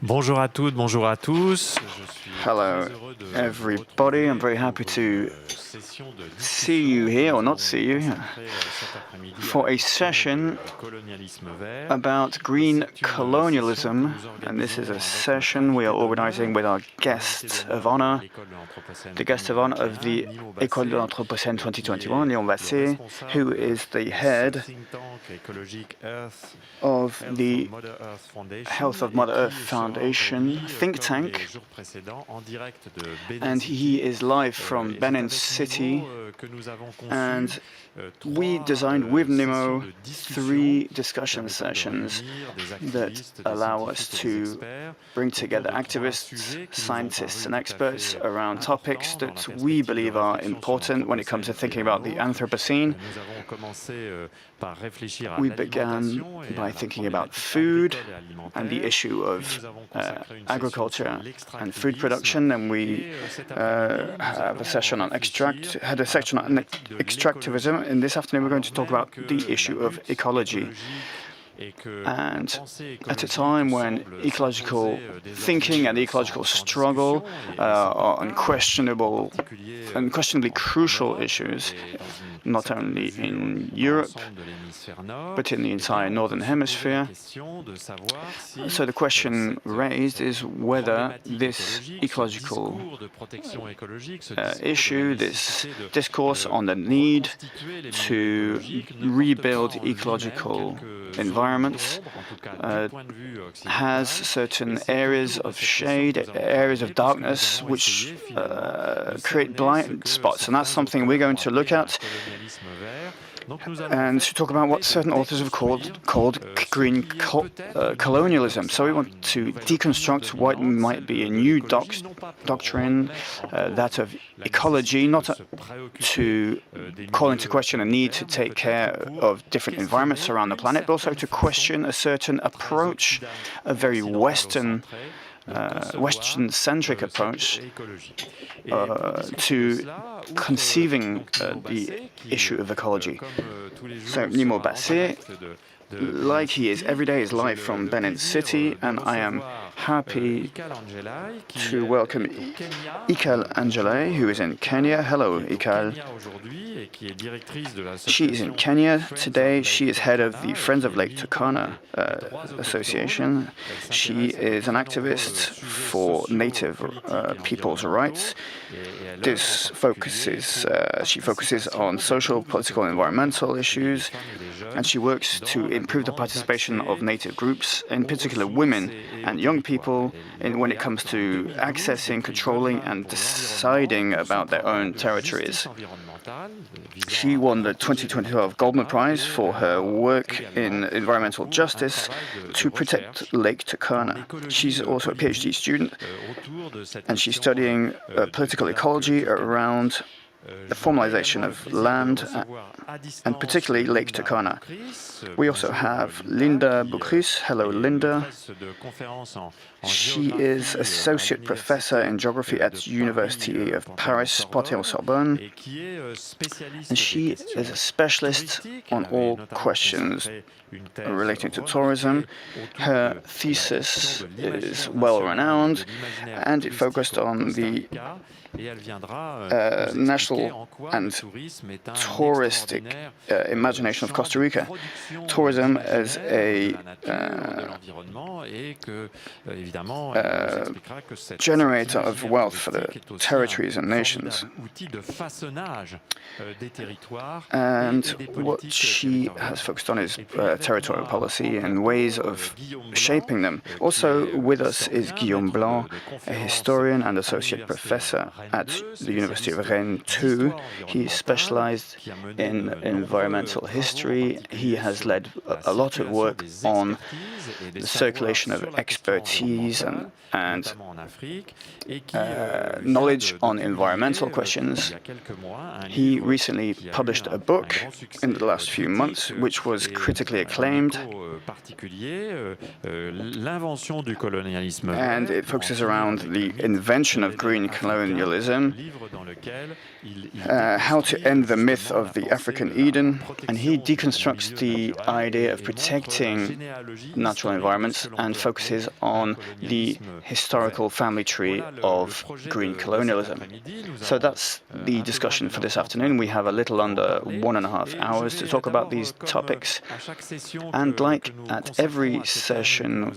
Bonjour à toutes, bonjour à tous. Hello, everybody. I'm very happy to see you here, or not see you, for a session about green colonialism. And this is a session we are organizing with our guest of honor, the guest of honor of the École de Anthropocene 2021, Nnimmo Bassey, who is the head of the Health of Mother Earth Foundation think tank, and he is live from Benin City, and we designed with Nnimmo 3 discussion sessions that allow us to bring together activists, scientists and experts around topics that we believe are important when it comes to thinking about the Anthropocene. We began by thinking about food and the issue of agriculture and food production, and we have a session on extractivism. And this afternoon we're going to talk about the issue of ecology. And at a time when ecological thinking and ecological struggle are unquestionably crucial issues, not only in Europe, but in the entire Northern Hemisphere. So the question raised is whether this ecological issue, this discourse on the need to rebuild ecological environments has certain areas of shade, areas of darkness, which create blind spots. And that's something we're going to look at and to talk about what certain authors have called green colonialism. So we want to deconstruct what might be a new doctrine, that of ecology, not to call into question a need to take care of different environments around the planet, but also to question a certain approach, a very Western-centric approach to conceiving the issue of ecology. So Nnimmo Bassey, like he is every day, is live from Benin City, and I am happy to welcome École, who is in Kenya. Hello, École. She is in Kenya today. She is head of the Friends of Lake Turkana Association. She is an activist for native people's rights. She focuses on social, political, and environmental issues, and she works to improve the participation of native groups, in particular women and young people, when it comes to accessing, controlling, and deciding about their own territories. She won the 2012 Goldman Prize for her work in environmental justice to protect Lake Turkana. She's also a PhD student, and she's studying political ecology around the formalization of land, and particularly Lake Turkana. We also have Linda Bucris. Hello, Linda. She is associate professor in geography at the University of Paris, Portée-Sorbonne, and she is a specialist on all questions relating to tourism. Her thesis is well-renowned, and it focused on the national and touristic imagination of Costa Rica. Tourism as a generator of wealth for the territories and nations. And what she has focused on is territorial policy and ways of shaping them. Also with us is Guillaume Blanc, a historian and associate professor at the University of Rennes too. He specialized in environmental history. He has led a lot of work on the circulation of expertise and knowledge on environmental questions. He recently published a book in the last few months, which was critically acclaimed, and it focuses around the invention of green colonialism. how to end the myth of the African Eden, and he deconstructs the idea of protecting natural environments and focuses on the historical family tree of green colonialism. So that's the discussion for this afternoon. We have a little under 1.5 hours to talk about these topics, and like at every session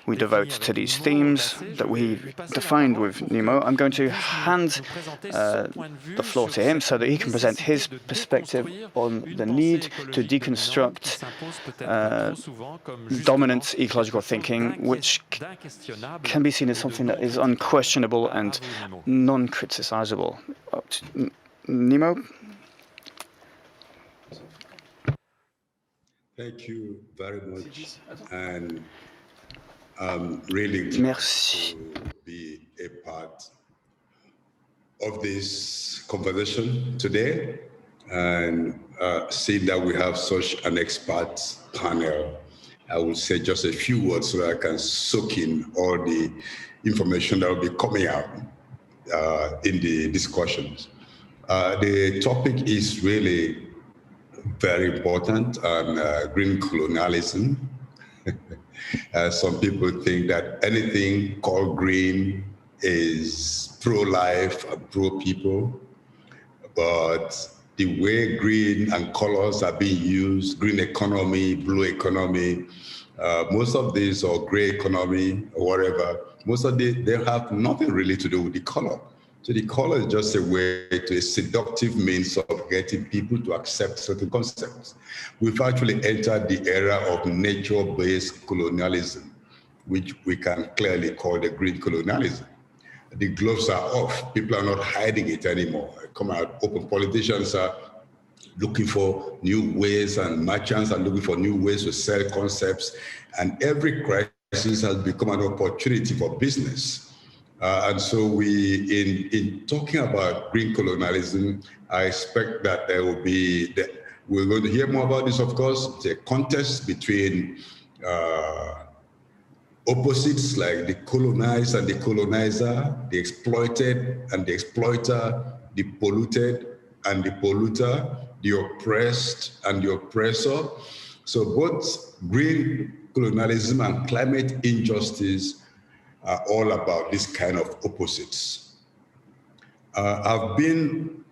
we devote to these themes that we defined with Nnimmo, I'm going to hand the floor to him so that he can present his perspective on the need to deconstruct dominant ecological thinking, which can be seen as something that is unquestionable and non-criticizable. Nnimmo? Thank you very much, and I'm really glad to be a part of this conversation today, and seeing that we have such an expert panel, I will say just a few words so that I can soak in all the information that will be coming out in the discussions. The topic is really very important on green colonialism. Some people think that anything called green is pro-life and pro-people, but the way green and colors are being used, green economy, blue economy, most of these, or gray economy, or whatever, most of they have nothing really to do with the color. So the color is just a way to a seductive means of getting people to accept certain concepts. We've actually entered the era of nature-based colonialism, which we can clearly call the green colonialism. The gloves are off. People are not hiding it anymore. Come out open. Politicians are looking for new ways, and merchants are looking for new ways to sell concepts. And every crisis has become an opportunity for business. And so in talking about green colonialism, I expect that there will be, we're going to hear more about this, of course, the contest between opposites like the colonized and the colonizer, the exploited and the exploiter, the polluted and the polluter, the oppressed and the oppressor. So both green colonialism and climate injustice are all about this kind of opposites. I've been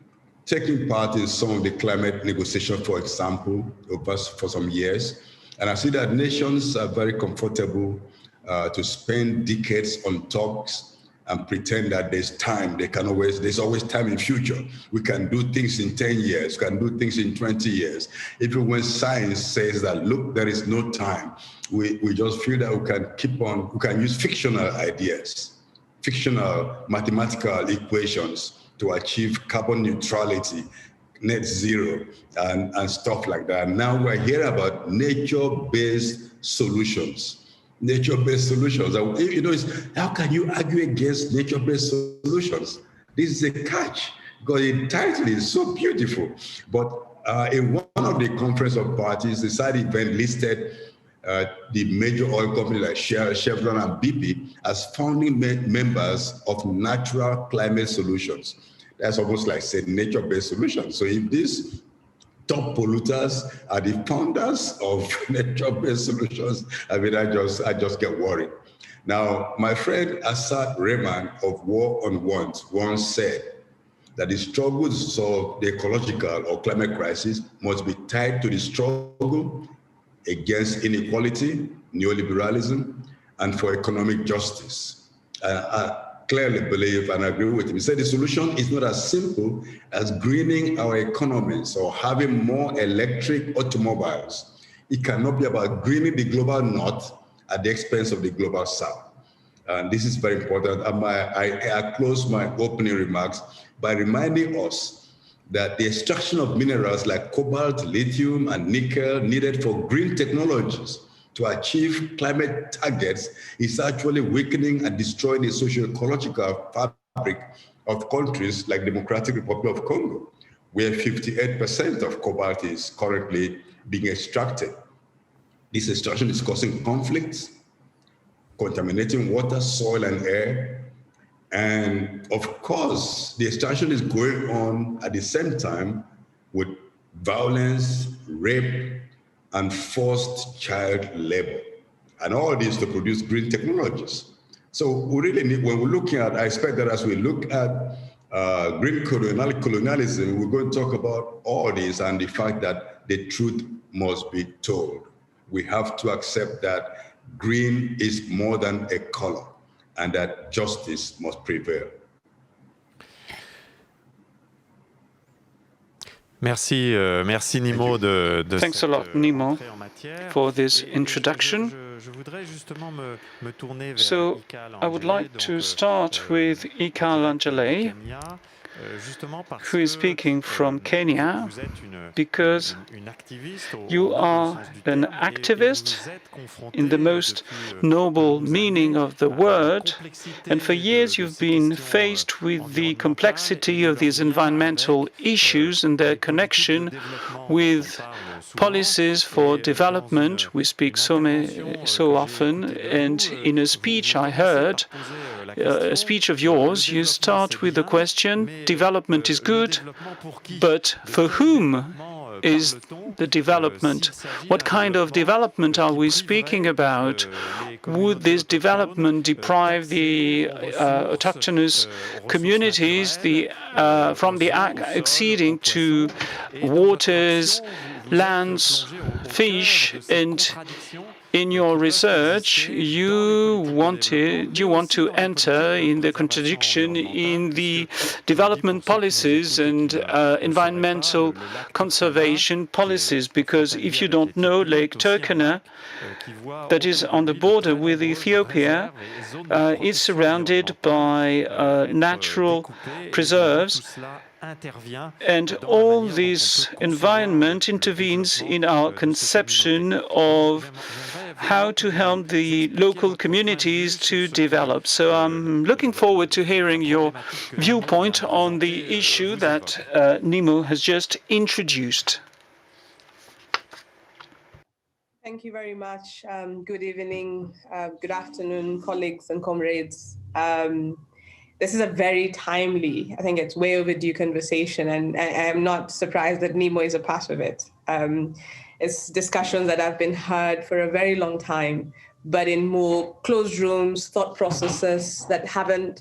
taking part in some of the climate negotiations, for example, for some years, and I see that nations are very comfortable to spend decades on talks and pretend that there's time. There's always time in future. We can do things in 10 years, we can do things in 20 years. Even when science says that, look, there is no time, we just feel that we can use fictional ideas, fictional mathematical equations to achieve carbon neutrality, net zero, and stuff like that. Now we're hearing about nature-based solutions. Nature-based solutions. You know, how can you argue against nature-based solutions? This is a catch, because the title is so beautiful. But in one of the conference of parties, the side event listed the major oil companies like Shell, Chevron, and BP as founding members of natural climate solutions. That's almost like saying nature-based solutions. So if these top polluters are the founders of nature-based solutions, I mean, I just get worried. Now, my friend Asad Rehman of War on Want once said that the struggle to solve the ecological or climate crisis must be tied to the struggle against inequality, neoliberalism, and for economic justice. I clearly believe and agree with him. He said the solution is not as simple as greening our economies or having more electric automobiles. It cannot be about greening the global north at the expense of the global south. And this is very important. And I close my opening remarks by reminding us that the extraction of minerals like cobalt, lithium, and nickel needed for green technologies to achieve climate targets is actually weakening and destroying the socio-ecological fabric of countries like Democratic Republic of Congo, where 58% of cobalt is currently being extracted. This extraction is causing conflicts, contaminating water, soil, and air, And of course, the extraction is going on at the same time with violence, rape, and forced child labor. And all this to produce green technologies. So we really need, when we're looking at, I expect that as we look at green colonialism, we're going to talk about all this and the fact that the truth must be told. We have to accept that green is more than a color and that justice must prevail. Merci, merci Nnimmo de Thanks a lot, Nnimmo, for this introduction. So I would like to start with École, who is speaking from Kenya, because you are an activist in the most noble meaning of the word, and for years you've been faced with the complexity of these environmental issues and their connection with policies for development. We speak so often, and in a speech I heard, a speech of yours, you start with the question, development is good, but for whom is the development? What kind of development are we speaking about? Would this development deprive the autochthonous communities from the acceding to waters, lands, fish, and in your research, you want to enter in the contradiction in the development policies and environmental conservation policies, because if you don't know, Lake Turkana, that is on the border with Ethiopia, is surrounded by natural preserves. And all this environment intervenes in our conception of how to help the local communities to develop. So I'm looking forward to hearing your viewpoint on the issue that Nnimmo has just introduced. Thank you very much. Good evening, good afternoon, colleagues and comrades. This is a very timely, I think it's way overdue conversation, and I am not surprised that Nnimmo is a part of it. It's discussions that have been heard for a very long time, but in more closed rooms, thought processes that haven't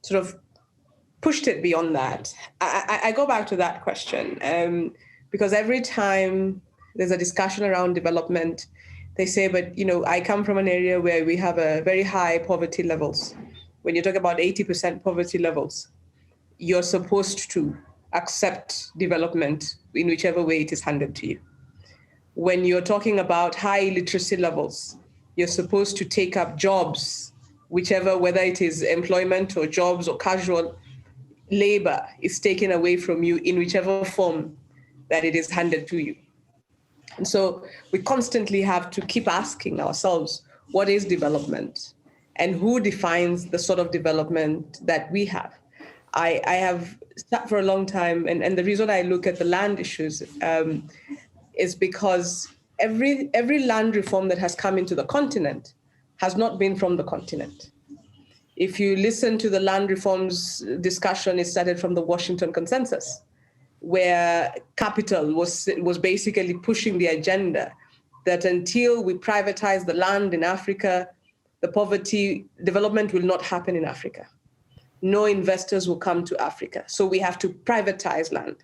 sort of pushed it beyond that. I go back to that question because every time there's a discussion around development, they say, but I come from an area where we have a very high poverty levels. When you talk about 80% poverty levels, you're supposed to accept development in whichever way it is handed to you. When you're talking about high literacy levels, you're supposed to take up jobs, whether it is employment or jobs or casual labor is taken away from you in whichever form that it is handed to you. And so we constantly have to keep asking ourselves, what is development? And who defines the sort of development that we have? I have sat for a long time, and the reason I look at the land issues is because every land reform that has come into the continent has not been from the continent. If you listen to the land reforms discussion, it started from the Washington Consensus, where capital was basically pushing the agenda that until we privatize the land in Africa, the development will not happen in Africa. No investors will come to Africa. So we have to privatize land.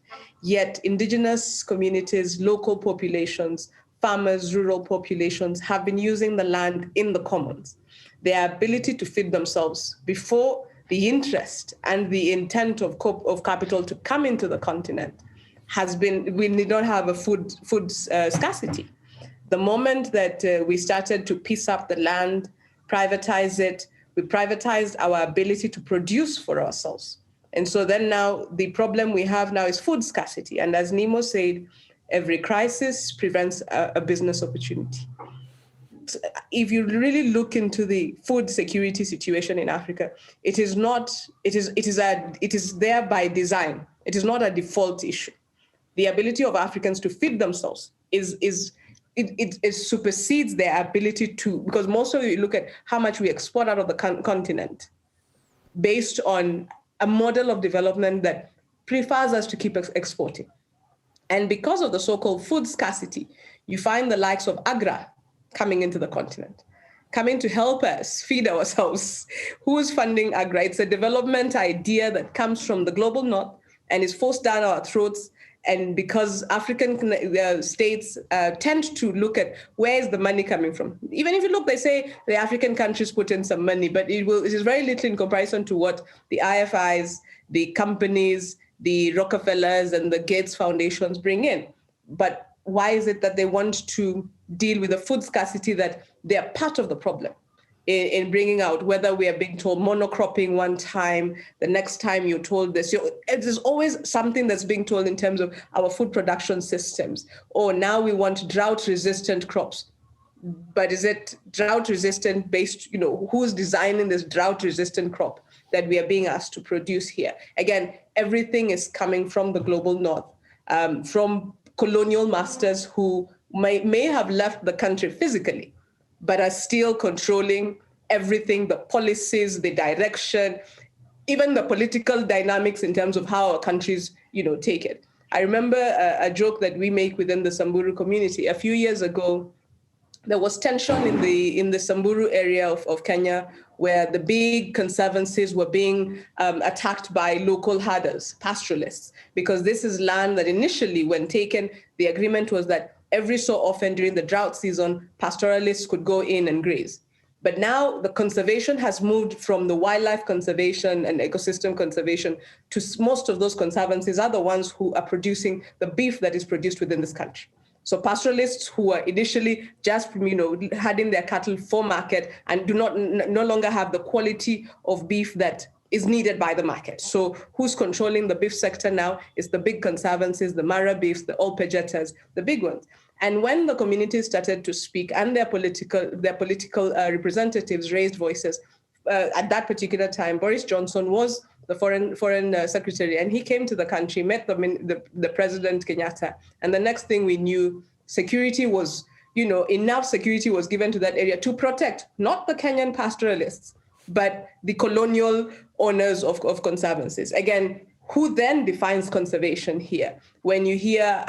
Yet indigenous communities, local populations, farmers, rural populations have been using the land in the commons. Their ability to feed themselves before the interest and the intent of capital to come into the continent has been, we did not have a food scarcity. The moment that we started to piece up the land, privatize it, we privatized our ability to produce for ourselves. And so then now the problem we have now is food scarcity. And as Nnimmo said, every crisis prevents a business opportunity. So if you really look into the food security situation in Africa, it is there by design. It is not a default issue. The ability of Africans to feed themselves it supersedes their ability to, because most of you look at how much we export out of the continent. based on a model of development that prefers us to keep exporting. And because of the so-called food scarcity, you find the likes of Agra coming into the continent, coming to help us feed ourselves. Who's funding Agra? It's a development idea that comes from the global north and is forced down our throats. And because African states tend to look at where is the money coming from. Even if you look, they say the African countries put in some money, but it is very little in comparison to what the IFIs, the companies, the Rockefellers and the Gates Foundations bring in. But why is it that they want to deal with the food scarcity that they are part of the problem in bringing out, whether we are being told monocropping one time, the next time you're told this, there's always something that's being told in terms of our food production systems. Or now we want drought-resistant crops. But is it drought-resistant based, who's designing this drought-resistant crop that we are being asked to produce here? Again, everything is coming from the global north, from colonial masters who may have left the country physically, but are still controlling everything, the policies, the direction, even the political dynamics in terms of how our countries, take it. I remember a joke that we make within the Samburu community. A few years ago, there was tension in the Samburu area of Kenya, where the big conservancies were being attacked by local herders, pastoralists, because this is land that initially, when taken, the agreement was that every so often during the drought season, pastoralists could go in and graze. But now the conservation has moved from the wildlife conservation and ecosystem conservation to most of those conservancies are the ones who are producing the beef that is produced within this country. So pastoralists who are initially just, herding their cattle for market and do no longer have the quality of beef that is needed by the market. So who's controlling the beef sector now is the big conservancies, the Mara beefs, the Olpejetas, the big ones. And when the communities started to speak and their political representatives raised voices, at that particular time, Boris Johnson was the foreign secretary, and he came to the country, met the President Kenyatta, and the next thing we knew, security was, enough security was given to that area to protect not the Kenyan pastoralists, but the colonial owners of conservancies. Again, who then defines conservation here? When you hear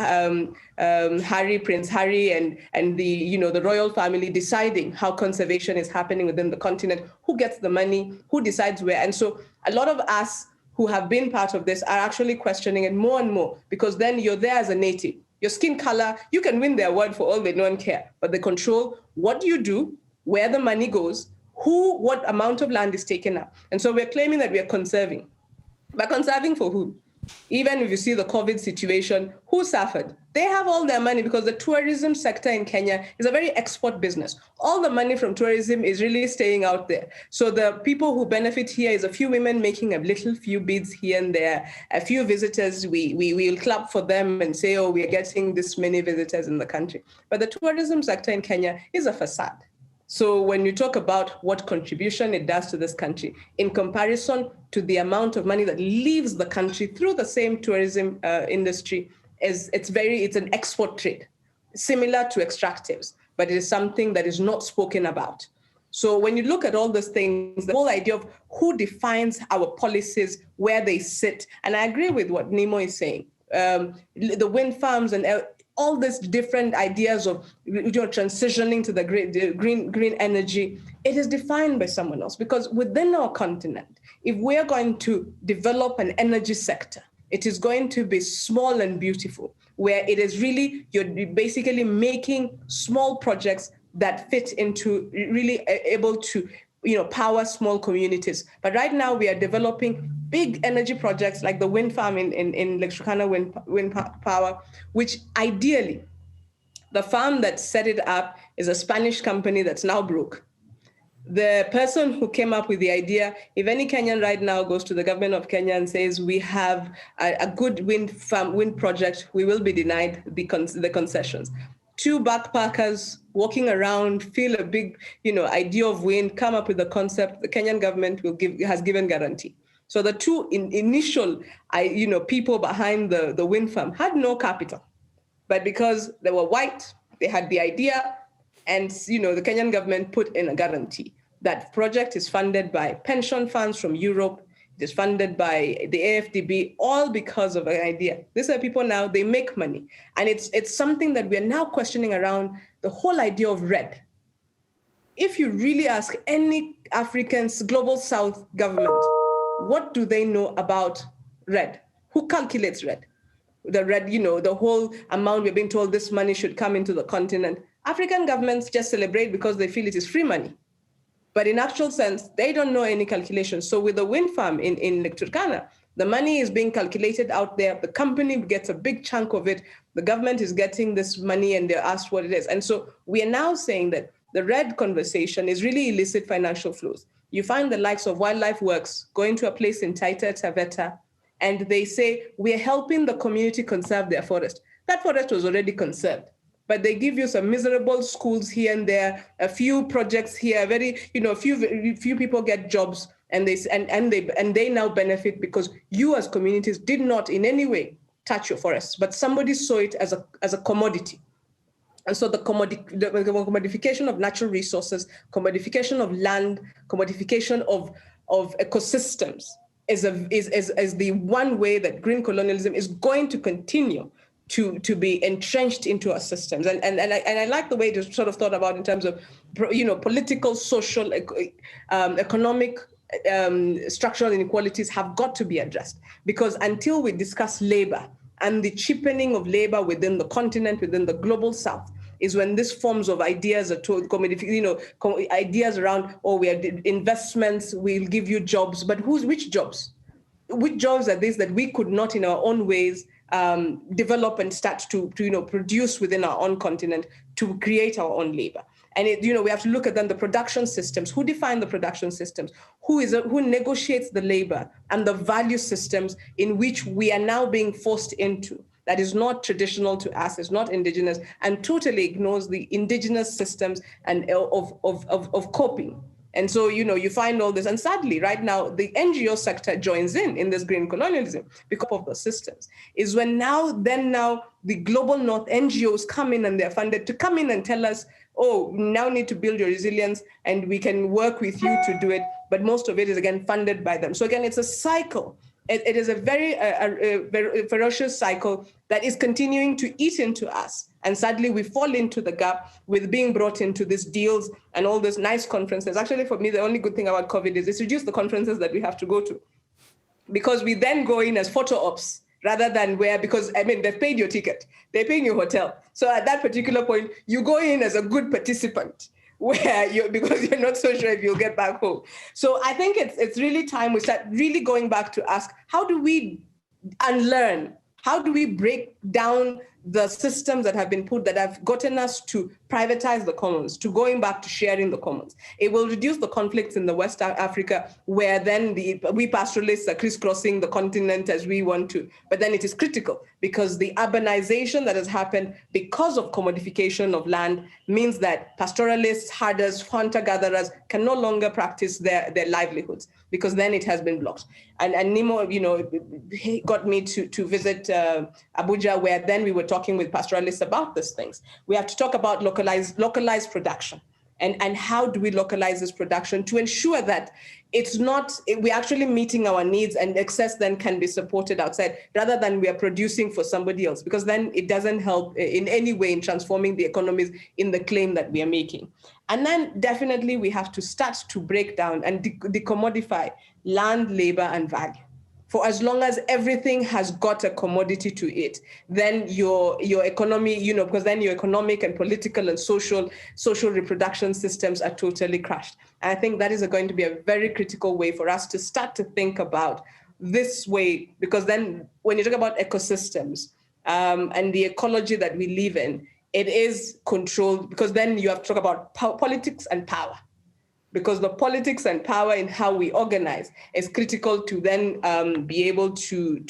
Prince Harry and the royal family deciding how conservation is happening within the continent, who gets the money, who decides where? And so a lot of us who have been part of this are actually questioning it more and more, because then you're there as a native. Your skin color, you can win their word for all they don't care, but they control what you do, where the money goes, what amount of land is taken up. And so we're claiming that we are conserving. But conserving for who? Even if you see the COVID situation, who suffered? They have all their money because the tourism sector in Kenya is a very export business. All the money from tourism is really staying out there. So the people who benefit here is a few women making a little few beads here and there, a few visitors. We will clap for them and say, oh, we are getting this many visitors in the country. But the tourism sector in Kenya is a facade. So when you talk about what contribution it does to this country, in comparison to the amount of money that leaves the country through the same tourism industry, it's an export trade, similar to extractives, but it is something that is not spoken about. So when you look at all those things, the whole idea of who defines our policies, where they sit, and I agree with what Nnimmo is saying, the wind farms and all these different ideas of transitioning to the green energy, it is defined by someone else. Because within our continent, if we're going to develop an energy sector, it is going to be small and beautiful, where it is really, you're basically making small projects that fit into really able to power small communities. But right now we are developing big energy projects like the wind farm in Lake Turkana wind power, which ideally, the farm that set it up is a Spanish company that's now broke. The person who came up with the idea, if any Kenyan right now goes to the government of Kenya and says, we have a good wind project, we will be denied the concessions. Two backpackers walking around, feel a big, idea of wind, come up with the concept, the Kenyan government has given guarantee. So the two initial, people behind the wind farm had no capital, but because they were white, they had the idea, and the Kenyan government put in a guarantee. That project is funded by pension funds from Europe it is funded by the AFDB, all because of an idea. These are people now, they make money. And it's something that we are now questioning around the whole idea of red. If you really ask any African's global South government, what do they know about red? Who calculates red? The red, the whole amount we're being told this money should come into the continent. African governments just celebrate because they feel it is free money. But in actual sense, they don't know any calculation. So with the wind farm in Lake Turkana, the money is being calculated out there. The company gets a big chunk of it. The government is getting this money and they're asked what it is. And so we are now saying that the red conversation is really illicit financial flows. You find the likes of Wildlife Works going to a place in Taita Taveta, and they say, we're helping the community conserve their forest. That forest was already conserved, but they give you some miserable schools here and there, a few projects here, few people get jobs, and they now benefit because you as communities did not in any way touch your forests, but somebody saw it as a commodity. And so the commodification of natural resources, commodification of land, commodification of ecosystems is the one way that green colonialism is going to continue to be entrenched into our systems. And I like the way it is sort of thought about in terms of, political, social, economic, structural inequalities have got to be addressed. Because until we discuss labor and the cheapening of labor within the continent, within the global South, is when these forms of ideas are told, ideas around, we are investments, we'll give you jobs, but which jobs? Which jobs are these that we could not in our own ways develop and start to produce within our own continent to create our own labor? And we have to look at then the production systems. Who define the production systems? Who negotiates the labor and the value systems in which we are now being forced into? That is not traditional to us, is not indigenous, and totally ignores the indigenous systems and of coping. And so, you find all this. And sadly, right now, the NGO sector joins in this green colonialism because of the systems. Is when now the global North NGOs come in and they're funded to come in and tell us, now need to build your resilience and we can work with you to do it. But most of it is, again, funded by them. So again, it's a cycle. It is a very ferocious cycle that is continuing to eat into us. And sadly, we fall into the gap with being brought into these deals and all these nice conferences. Actually, for me, the only good thing about COVID is it's reduced the conferences that we have to go to. Because we then go in as photo ops rather than because they've paid your ticket, they're paying your hotel. So at that particular point, you go in as a good participant, because you're not so sure if you'll get back home. So I think it's really time we start really going back to ask, how do we unlearn? How do we break down the systems that have been put that have gotten us to privatize the commons, to going back to sharing the commons? It will reduce the conflicts in the West Africa, where then we pastoralists are crisscrossing the continent as we want to. But then it is critical because the urbanization that has happened because of commodification of land means that pastoralists, herders, hunter-gatherers can no longer practice their livelihoods because then it has been blocked. And Nnimmo, he got me to visit Abuja, where then we were talking with pastoralists about these things. We have to talk about localized production. And how do we localize this production to ensure that we're actually meeting our needs and excess then can be supported outside rather than we are producing for somebody else, because then it doesn't help in any way in transforming the economies in the claim that we are making. And then definitely we have to start to break down and decommodify land, labor, and value. For as long as everything has got a commodity to it, then your economy, because then your economic and political and social reproduction systems are totally crashed. And I think that is going to be a very critical way for us to start to think about this way, because then when you talk about ecosystems and the ecology that we live in, it is controlled, because then you have to talk about politics and power. Because the politics and power in how we organize is critical to then be able to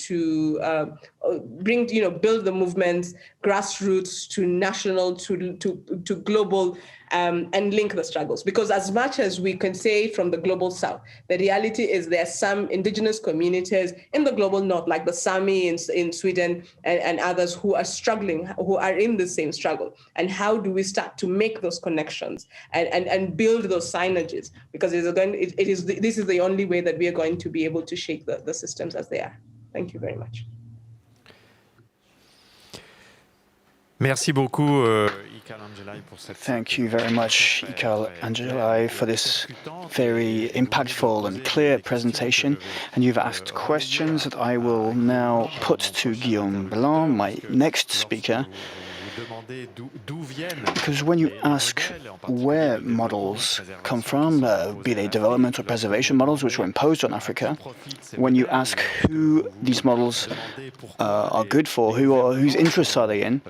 bring, build the movements, grassroots to national to global, and link the struggles. Because as much as we can say from the global South, the reality is there are some indigenous communities in the global North, like the Sami in Sweden and others who are struggling, who are in the same struggle. And how do we start to make those connections and build those synergies emerges, because this is the only way that we are going to be able to shake the systems as they are. Thank you very much. Merci beaucoup, Thank you very much, École Angeli, for this very impactful and clear presentation. And you've asked questions that I will now put to Guillaume Blanc, my next speaker. Because when you ask where models come from, be they development or preservation models which were imposed on Africa, when you ask who these models are good for, whose interests are they in,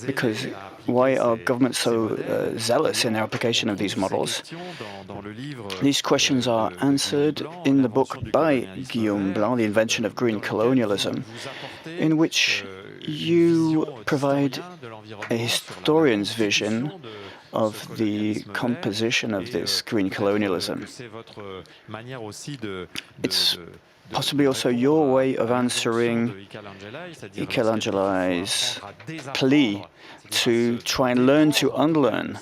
because why are governments so zealous in their application of these models? These questions are answered in the book by Guillaume Blanc, The Invention of Green Colonialism, in which you provide a historian's vision of the composition of this green colonialism. It's possibly also your way of answering École Angeli's plea to try and learn to unlearn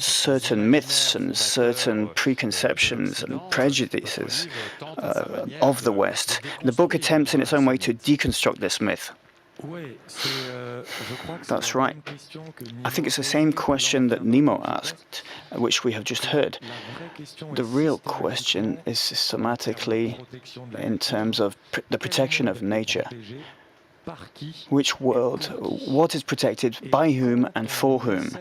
certain myths and certain preconceptions and prejudices of the West. The book attempts in its own way to deconstruct this myth. That's right. I think it's the same question that Nnimmo asked, which we have just heard. The real question is systematically in terms of the protection of nature. Which world, what is protected, by whom and for whom?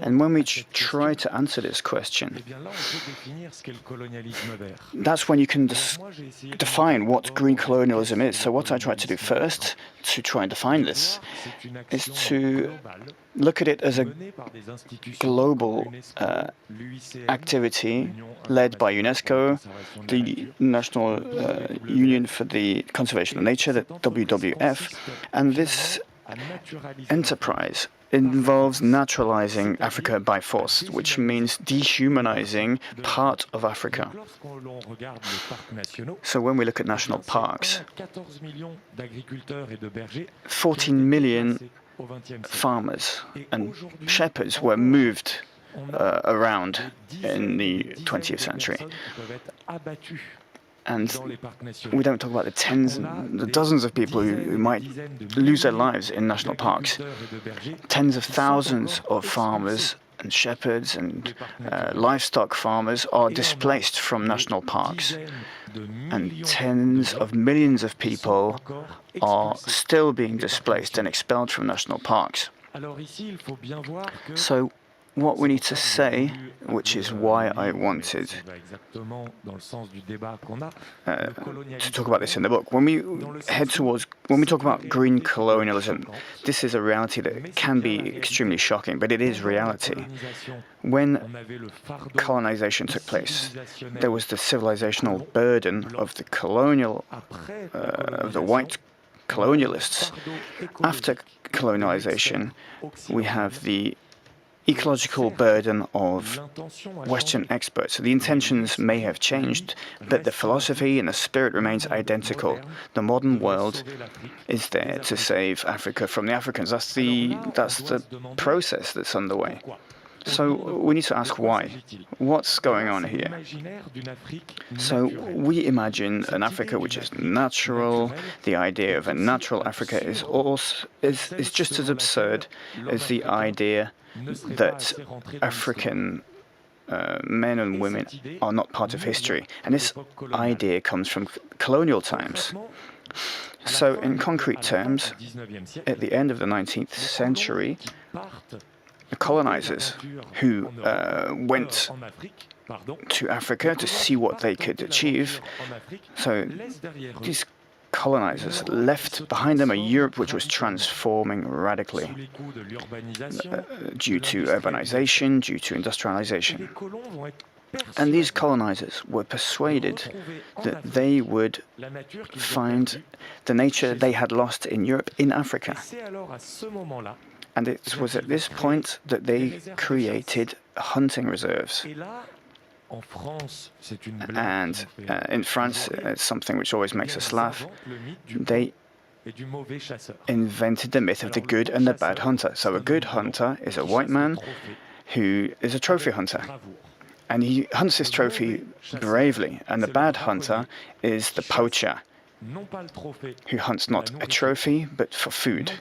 And when we try to answer this question, that's when you can define what green colonialism is. So what I try to do first, to try and define this, is to look at it as a global activity led by UNESCO, the National Union for the Conservation of Nature, the WWF, and this enterprise involves naturalizing Africa by force, which means dehumanizing part of Africa. So when we look at national parks, 14 million farmers and shepherds were moved around in the 20th century. And we don't talk about the tens and the dozens of people who might lose their lives in national parks. Tens of thousands of farmers and shepherds and livestock farmers are displaced from national parks. And tens of millions of people are still being displaced and expelled from national parks. So what we need to say, which is why I wanted to talk about this in the book, when we talk about green colonialism, this is a reality that can be extremely shocking, but it is reality. When colonization took place, there was the civilizational burden of the of the white colonialists. After colonialization, we have the ecological burden of Western experts. So the intentions may have changed, but the philosophy and the spirit remains identical. The modern world is there to save Africa from the Africans. That's the process that's underway. So we need to ask why. What's going on here? So we imagine an Africa which is natural. The idea of a natural Africa is just as absurd as the idea that African men and women are not part of history. And this idea comes from colonial times. So in concrete terms, at the end of the 19th century, the colonizers who went to Africa to see what they could achieve, so these colonizers left behind them a Europe which was transforming radically due to urbanization, due to industrialization. And these colonizers were persuaded that they would find the nature they had lost in Europe in Africa. And it was at this point that they created hunting reserves. And in France, it's something which always makes us laugh. They invented the myth of the good and the bad hunter. So a good hunter is a white man who is a trophy hunter. And he hunts this trophy bravely. And the bad hunter is the poacher, who hunts not a trophy, but for food.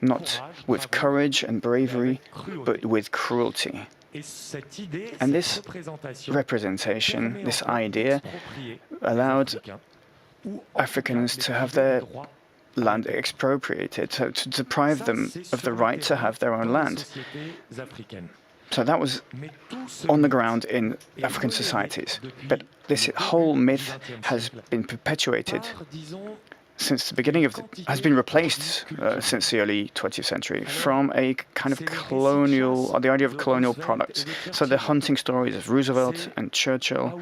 Not with courage and bravery, but with cruelty. And this representation, this idea, allowed Africans to have their land expropriated, to deprive them of the right to have their own land. So that was on the ground in African societies. But this whole myth has been perpetuated since the beginning of has been replaced since the early 20th century from a kind of colonial, or the idea of colonial products. So the hunting stories of Roosevelt and Churchill,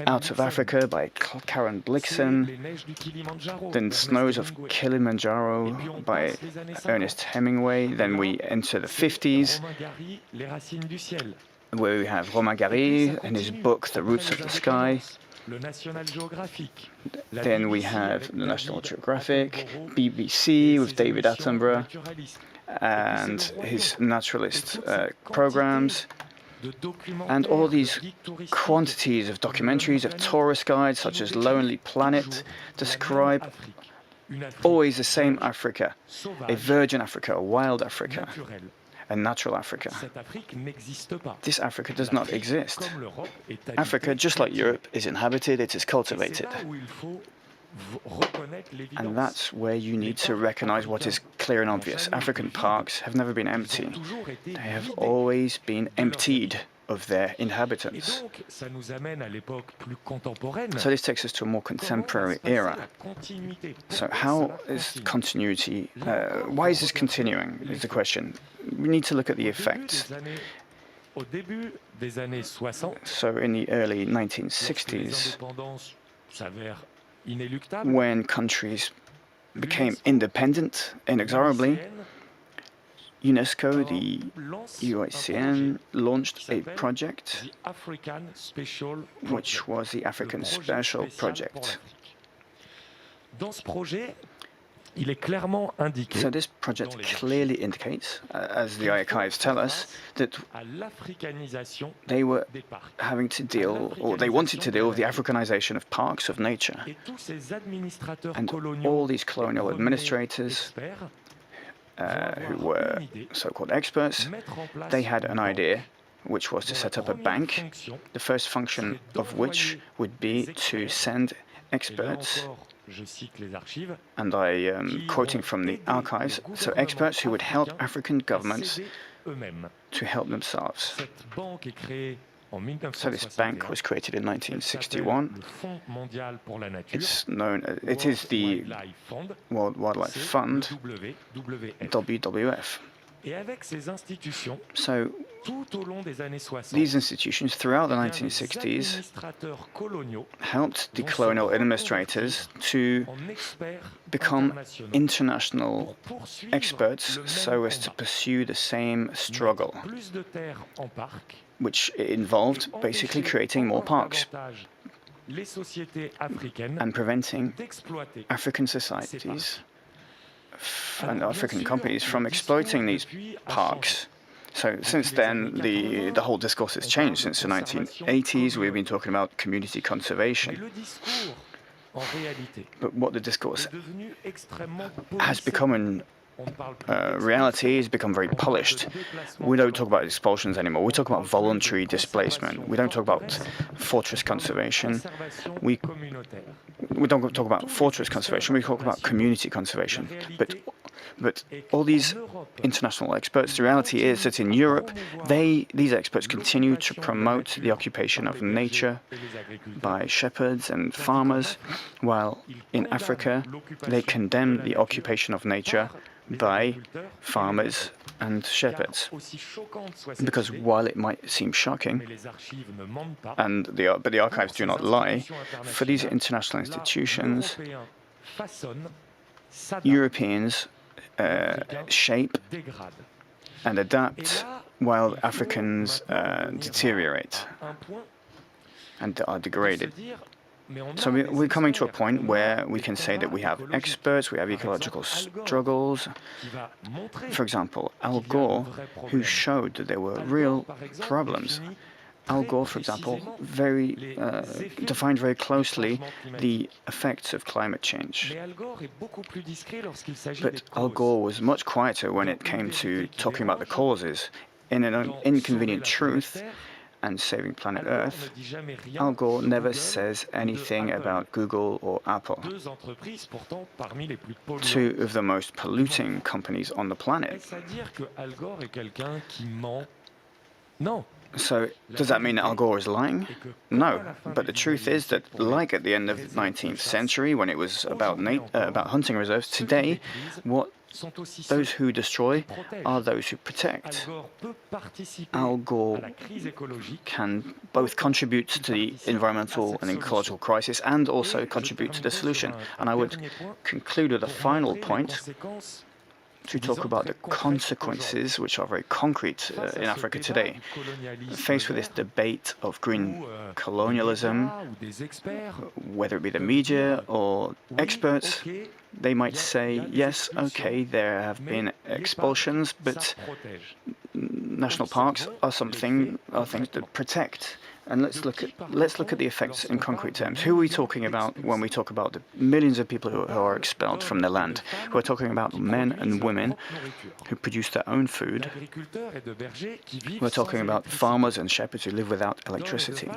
Out of Africa by Karen Blixen, then Snows of Kilimanjaro by Ernest Hemingway. Then we enter the 50s, where we have Romain Gary and his book The Roots of the Sky. Then we have the National Geographic, BBC with David Attenborough and his naturalist programs, and all these quantities of documentaries, of tourist guides such as Lonely Planet, describe always the same Africa, a virgin Africa, a wild Africa, a natural Africa. This Africa does not exist. Africa, just like Europe, is inhabited, it is cultivated. And that's where you need to recognize what is clear and obvious. African parks have never been empty. They have always been emptied of their inhabitants. So this takes us to a more contemporary era. So how is continuity, why is this continuing, is the question. We need to look at the effects. So in the early 1960s, when countries became independent inexorably, UNESCO, the UICN, launched a project which was the African Special Project. So this project clearly indicates, as the archives tell us, that they were having to deal, or they wanted to deal with the Africanization of parks, of nature. And all these colonial administrators, who were so-called experts, they had an idea, which was to set up a bank, the first function of which would be to send experts, and I am quoting from the archives, so experts who would help African governments to help themselves. So this bank was created in 1961. It's known, it is the World Wildlife Fund, WWF. So these institutions throughout the 1960s helped the colonial administrators to become international experts so as to pursue the same struggle, which involved basically creating more parks and preventing African societies and African companies from exploiting these parks. So since then, the whole discourse has changed. Since the 1980s, we've been talking about community conservation. But what the discourse has become in reality has become very polished. We don't talk about expulsions anymore. We talk about voluntary displacement. We don't talk about fortress conservation. We don't talk about fortress conservation. We talk about community conservation. But all these international experts, the reality is that in Europe, these experts continue to promote the occupation of nature by shepherds and farmers, while in Africa, they condemn the occupation of nature by farmers and shepherds. Because while it might seem shocking, but the archives do not lie, for these international institutions, Europeans shape and adapt while Africans deteriorate and are degraded. So we're coming to a point where we can say that we have experts, we have ecological struggles. For example, Al Gore, who showed that there were real problems. Al Gore, for example, defined very closely the effects of climate change. But Al Gore was much quieter when it came to talking about the causes. In an Inconvenient Truth and Saving Planet Earth, Al Gore never says anything about Google or Apple, two of the most polluting companies on the planet. So, does that mean that Al Gore is lying? No, but the truth is that, like at the end of the 19th century, when it was about hunting reserves, today, those who destroy are those who protect. Al Gore can both contribute to the environmental and ecological crisis and also contribute to the solution. And I would conclude with a final point to talk about the consequences, which are very concrete in Africa today. Faced with this debate of green colonialism, whether it be the media or experts, they might say, yes, okay, there have been expulsions, but national parks are things that protect. And let's look at the effects in concrete terms. Who are we talking about when we talk about the millions of people who are expelled from their land? We're talking about men and women who produce their own food. We're talking about farmers and shepherds who live without electricity.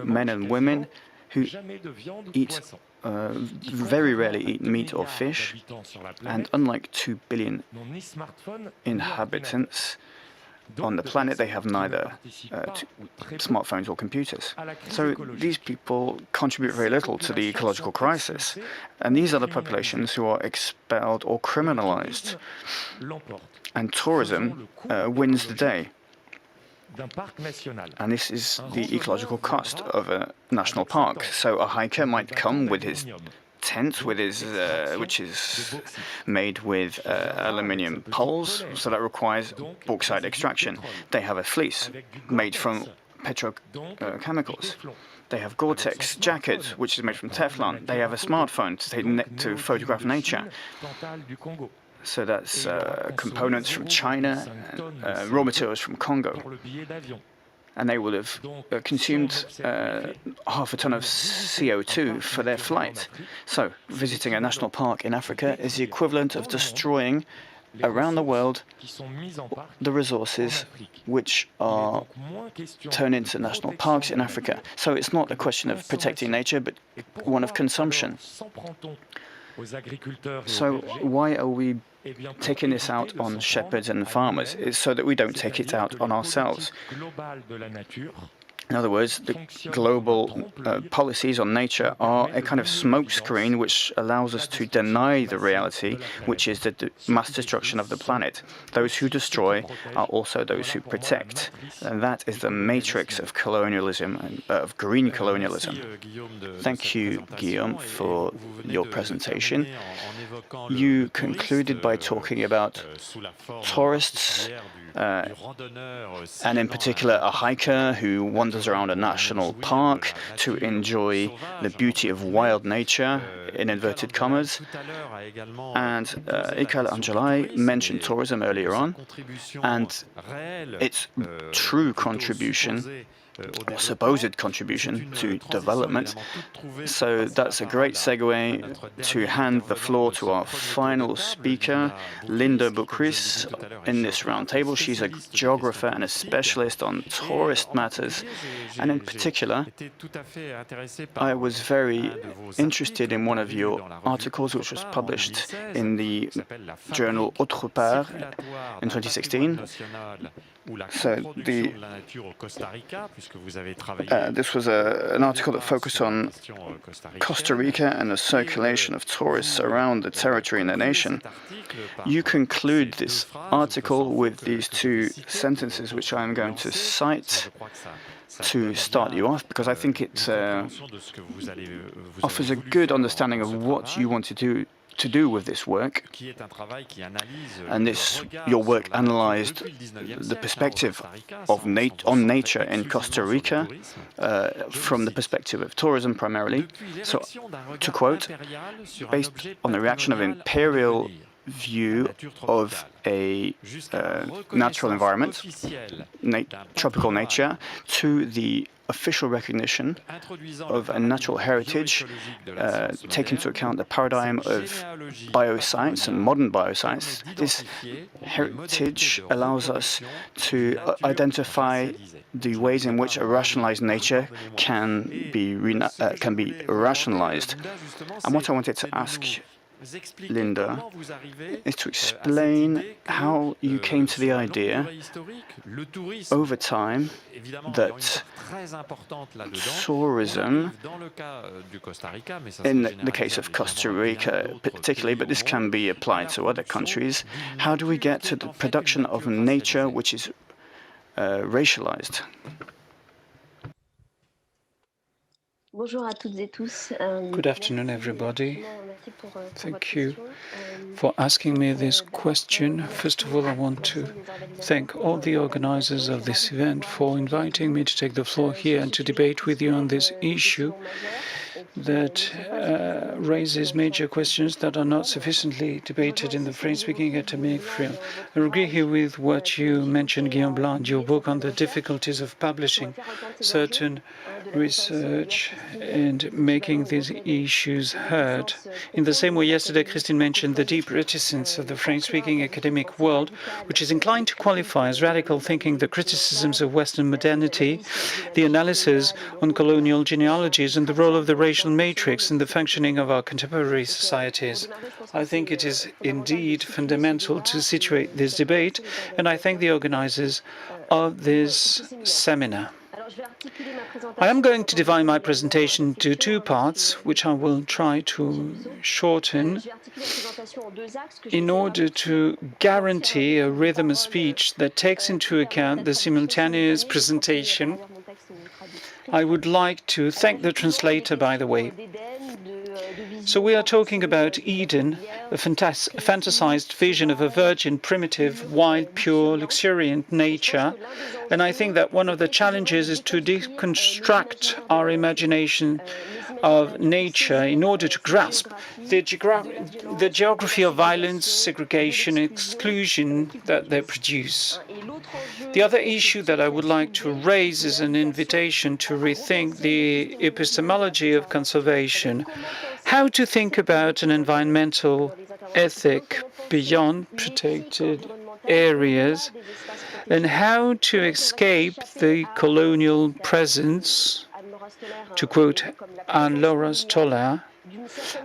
Men and women who very rarely eat meat or fish. And unlike 2 billion inhabitants on the planet, they have neither smartphones or computers. So these people contribute very little to the ecological crisis. And these are the populations who are expelled or criminalized. And tourism wins the day. And this is the ecological cost of a national park. So a hiker might come with his tent, which is made with aluminium poles, so that requires bauxite extraction. They have a fleece made from petrochemicals. They have Gore-Tex jackets, which is made from Teflon. They have a smartphone to photograph nature. So that's components from China, and, raw materials from Congo. And they would have consumed half a ton of CO2 for their flight. So visiting a national park in Africa is the equivalent of destroying around the world the resources which are turned into national parks in Africa. So it's not a question of protecting nature, but one of consumption. So why are we taking this out on shepherds and farmers? It's so that we don't take it out on ourselves. In other words, the global policies on nature are a kind of smokescreen which allows us to deny the reality, which is the mass destruction of the planet. Those who destroy are also those who protect. And that is the matrix of colonialism, and of green colonialism. Thank you, Guillaume, for your presentation. You concluded by talking about tourists, and in particular a hiker who wanders around a national park to enjoy the beauty of wild nature, in inverted commas. And École Angeli mentioned tourism earlier on, and its true contribution, or supposed contribution to development. So that's a great segue to hand the floor to our final speaker, Linda Bucris, in this roundtable. She's a geographer and a specialist on tourist matters. And in particular, I was very interested in one of your articles, which was published in the journal Autre Part in 2016. So this was an article that focused on Costa Rica and the circulation of tourists around the territory in the nation. You conclude this article with these two sentences, which I am going to cite to start you off, because I think it offers a good understanding of what you want to do to do with this work. And your work analyzed the perspective on nature in Costa Rica from the perspective of tourism primarily. So, to quote, based on the reaction of imperial view of a natural environment, tropical nature, to the official recognition of a natural heritage, take into account the paradigm of bioscience and modern bioscience. This heritage allows us to identify the ways in which a rationalized nature can be rationalized. And what I wanted to ask Linda is to explain how you came to the idea over time that tourism, in the case of Costa Rica particularly, but this can be applied to other countries, how do we get to the production of nature which is racialized? Good afternoon, everybody. Thank you for asking me this question. First of all, I want to thank all the organizers of this event for inviting me to take the floor here and to debate with you on this issue that raises major questions that are not sufficiently debated in the French-speaking academic field. I agree here with what you mentioned, Guillaume Blanc, your book on the difficulties of publishing certain research and making these issues heard. In the same way, yesterday, Christine mentioned the deep reticence of the French-speaking academic world, which is inclined to qualify as radical thinking the criticisms of Western modernity, the analysis on colonial genealogies, and the role of the racial matrix in the functioning of our contemporary societies. I think it is indeed fundamental to situate this debate, and I thank the organizers of this seminar. I am going to divide my presentation into two parts, which I will try to shorten in order to guarantee a rhythm of speech that takes into account the simultaneous presentation. I would like to thank the translator, by the way. So we are talking about Eden, a fantasized vision of a virgin, primitive, wild, pure, luxuriant nature. And I think that one of the challenges is to deconstruct our imagination of nature in order to grasp the geography of violence, segregation, exclusion that they produce. The other issue that I would like to raise is an invitation to rethink the epistemology of conservation. How to think about an environmental ethic beyond protected areas, and how to escape the colonial presence, to quote Anne-Laure Stoller,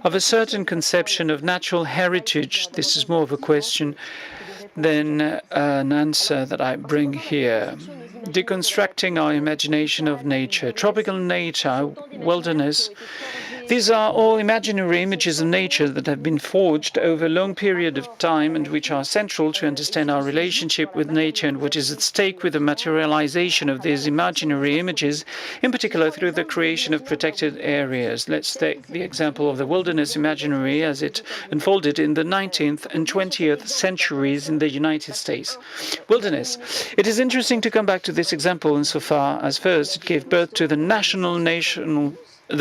of a certain conception of natural heritage. This is more of a question than an answer that I bring here. Deconstructing our imagination of nature, tropical nature, wilderness. These are all imaginary images of nature that have been forged over a long period of time and which are central to understand our relationship with nature and what is at stake with the materialization of these imaginary images, in particular through the creation of protected areas. Let's take the example of the wilderness imaginary as it unfolded in the 19th and 20th centuries in the United States. Wilderness. It is interesting to come back to this example insofar as first it gave birth to the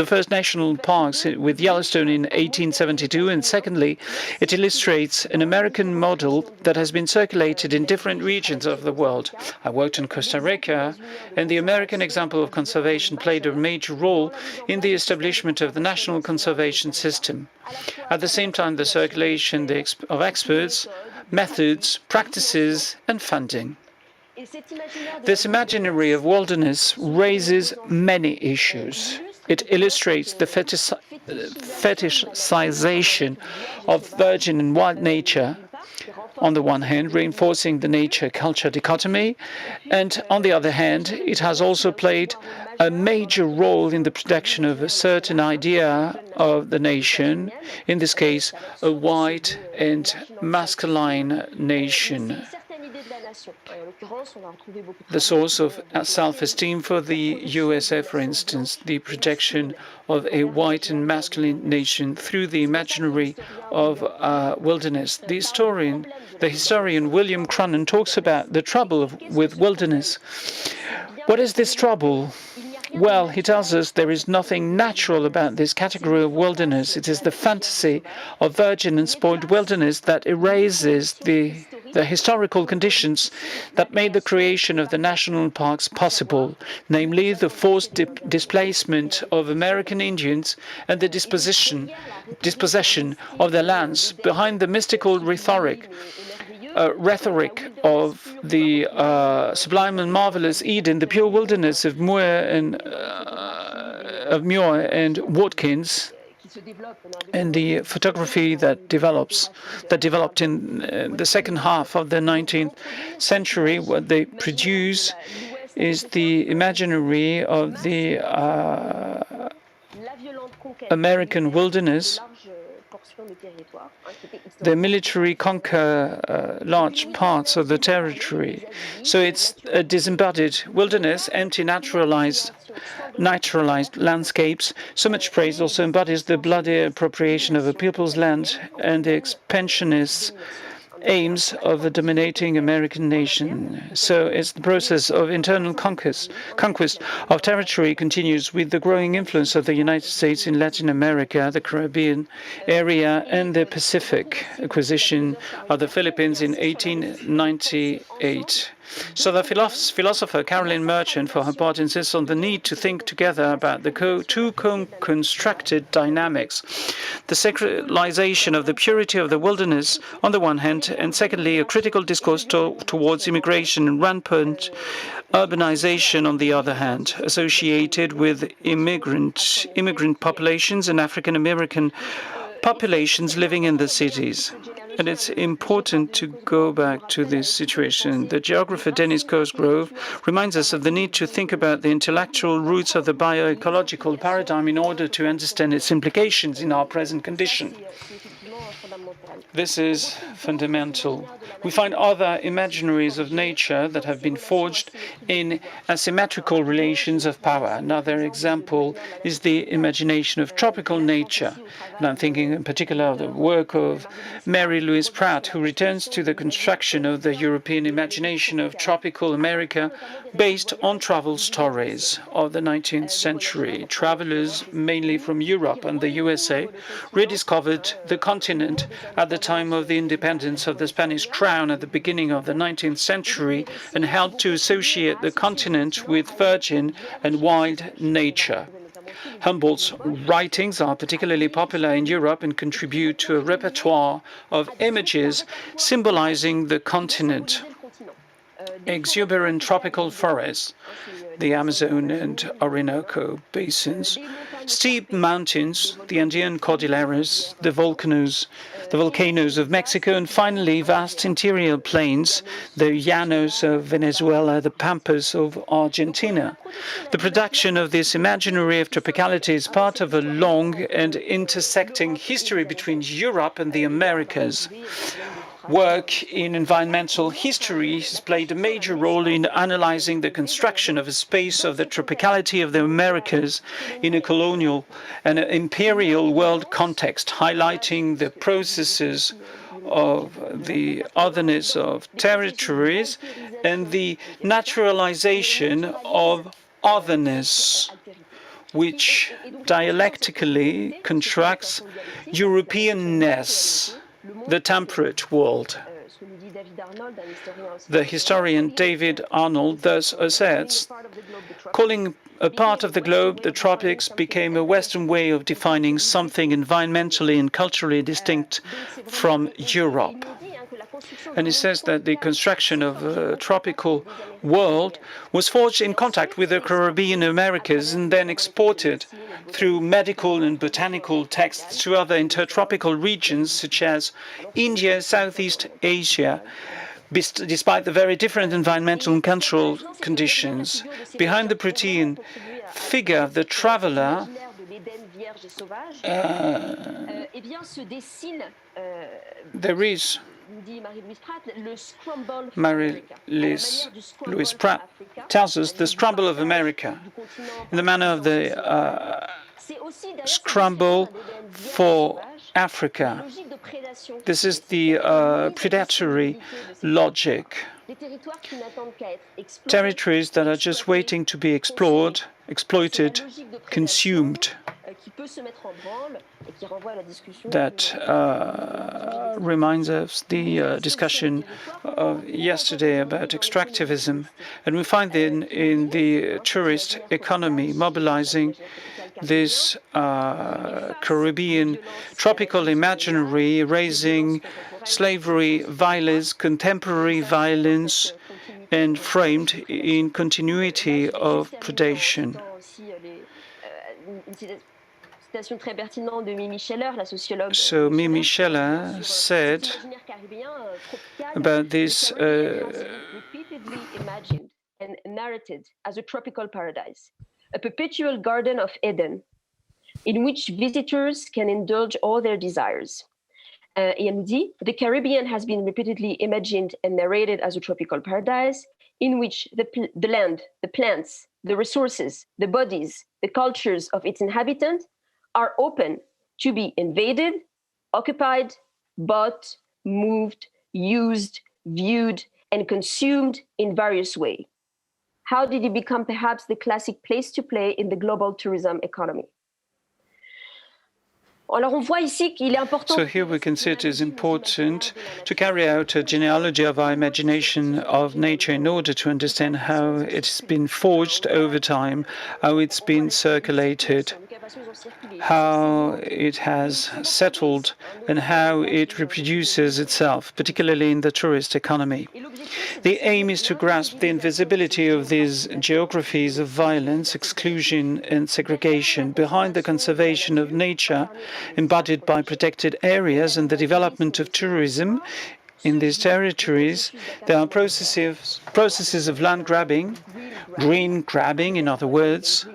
first national parks with Yellowstone in 1872, and secondly, it illustrates an American model that has been circulated in different regions of the world. I worked in Costa Rica, and the American example of conservation played a major role in the establishment of the national conservation system. At the same time, the circulation of experts, methods, practices, and funding. This imaginary of wilderness raises many issues. It illustrates the fetishization of virgin and wild nature, on the one hand, reinforcing the nature-culture dichotomy, and on the other hand, it has also played a major role in the production of a certain idea of the nation, in this case, a white and masculine nation. the source of self-esteem for the USA, for instance, the projection of a white and masculine nation through the imaginary of wilderness. The historian William Cronon talks about the trouble with wilderness. What is this trouble? Well, he tells us there is nothing natural about this category of wilderness. It is the fantasy of virgin and spoiled wilderness that erases the historical conditions that made the creation of the national parks possible, namely the forced displacement of American Indians and the dispossession of their lands. Behind the mystical rhetoric of the sublime and marvelous Eden, the pure wilderness of Muir and Watkins, and the photography that developed in the second half of the 19th century, what they produce is the imaginary of the American wilderness. The military conquer large parts of the territory. So it's a disembodied wilderness, empty naturalized landscapes. So much praise also embodies the bloody appropriation of a people's land and the expansionist aims of the dominating American nation. So it's the process of internal conquest of territory continues with the growing influence of the United States in Latin America, the Caribbean area, and the Pacific acquisition of the Philippines in 1898. So the philosopher Caroline Merchant, for her part, insists on the need to think together about the two constructed dynamics. The sacralization of the purity of the wilderness on the one hand, and secondly, a critical discourse towards immigration and rampant urbanization on the other hand, associated with immigrant populations and African American populations living in the cities. And it's important to go back to this situation. The geographer Dennis Cosgrove reminds us of the need to think about the intellectual roots of the bioecological paradigm in order to understand its implications in our present condition. This is fundamental. We find other imaginaries of nature that have been forged in asymmetrical relations of power. Another example is the imagination of tropical nature. And I'm thinking in particular of the work of Mary Louise Pratt, who returns to the construction of the European imagination of tropical America based on travel stories of the 19th century. Travelers, mainly from Europe and the USA, rediscovered the continent at the time of the independence of the Spanish crown at the beginning of the 19th century and helped to associate the continent with virgin and wild nature. Humboldt's writings are particularly popular in Europe and contribute to a repertoire of images symbolizing the continent. Exuberant tropical forests, the Amazon and Orinoco basins, steep mountains, the Andean Cordilleras, the volcanoes of Mexico, and finally vast interior plains, the llanos of Venezuela, the pampas of Argentina. The production of this imaginary of tropicality is part of a long and intersecting history between Europe and the Americas. Work in environmental history has played a major role in analyzing the construction of a space of the tropicality of the Americas in a colonial and imperial world context, highlighting the processes of the otherness of territories and the naturalization of otherness, which dialectically contracts Europeanness, the temperate world. The historian David Arnold thus asserts, calling a part of the globe the tropics became a Western way of defining something environmentally and culturally distinct from Europe. And he says that the construction of a tropical world was forged in contact with the Caribbean Americas and then exported through medical and botanical texts to other intertropical regions such as India, Southeast Asia, despite the very different environmental and cultural conditions. Behind the protean figure of the traveler, there is Marie-Louise Pratt tells us the scramble of America in the manner of the scramble for Africa. This is the predatory logic. Territories that are just waiting to be explored, exploited, consumed. That reminds us the discussion of yesterday about extractivism. And we find in the tourist economy mobilizing this Caribbean tropical imaginary, raising slavery, violence, contemporary violence, and framed in continuity of predation. So Mimi Scheller said about this repeatedly imagined and narrated as a tropical paradise, a perpetual garden of Eden, in which visitors can indulge all their desires. Et elle dit, the Caribbean has been repeatedly imagined and narrated as a tropical paradise, in which the land, the plants, the resources, the bodies, the cultures of its inhabitants are open to be invaded, occupied, bought, moved, used, viewed, and consumed in various ways. How did it become perhaps the classic place to play in the global tourism economy? So here we can see it is important to carry out a genealogy of our imagination of nature in order to understand how it's been forged over time, how it's been circulated, how it has settled, and how it reproduces itself, particularly in the tourist economy. The aim is to grasp the invisibility of these geographies of violence, exclusion, and segregation behind the conservation of nature embodied by protected areas and the development of tourism. In these territories, there are processes of land grabbing, green grabbing, in other words.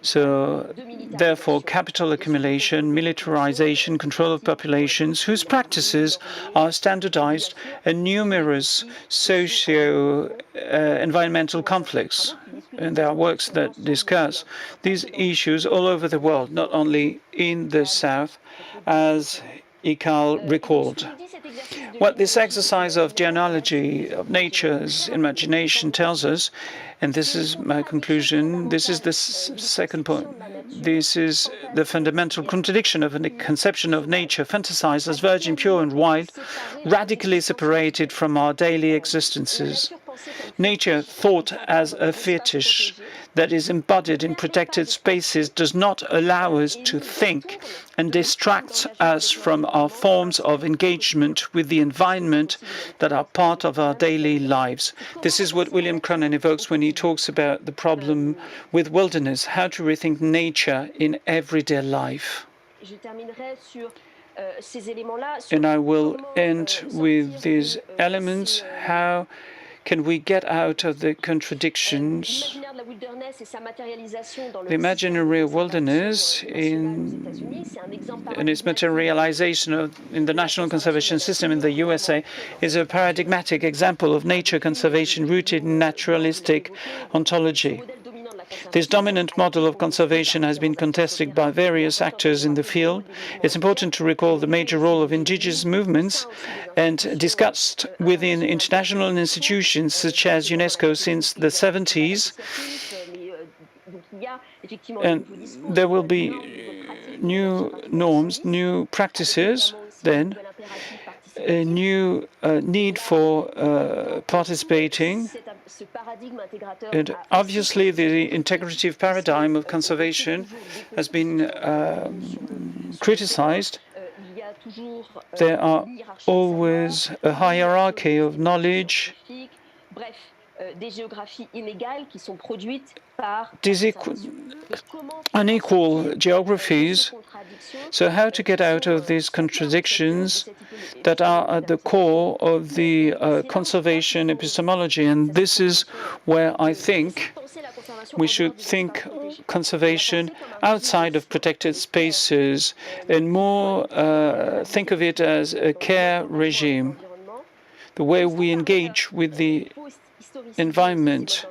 So, therefore, capital accumulation, militarization, control of populations, whose practices are standardized, and numerous socio-environmental conflicts. And there are works that discuss these issues all over the world, not only in the South, as École recalled. What this exercise of genealogy of nature's imagination tells us, and this is my conclusion, this is the second point. This is the fundamental contradiction of a conception of nature fantasized as virgin, pure, and wild, radically separated from our daily existences. Nature, thought as a fetish that is embodied in protected spaces, does not allow us to think and distracts us from our forms of engagement with the environment that are part of our daily lives. This is what William Cronon evokes when he talks about the problem with wilderness, how to rethink nature in everyday life. And I will end with these elements. How can we get out of the contradictions? The imaginary wilderness in its materialization in the national conservation system in the USA is a paradigmatic example of nature conservation rooted in naturalistic ontology. This dominant model of conservation has been contested by various actors in the field. It's important to recall the major role of indigenous movements and discussed within international institutions such as UNESCO since the 70s. And there will be new norms, new practices then, a new need for participating. And obviously, the integrative paradigm of conservation has been criticized. There are always a hierarchy of knowledge, unequal geographies. So how to get out of these contradictions that are at the core of the conservation epistemology? And this is where I think we should think conservation outside of protected spaces and more think of it as a care regime, the way we engage with the environment,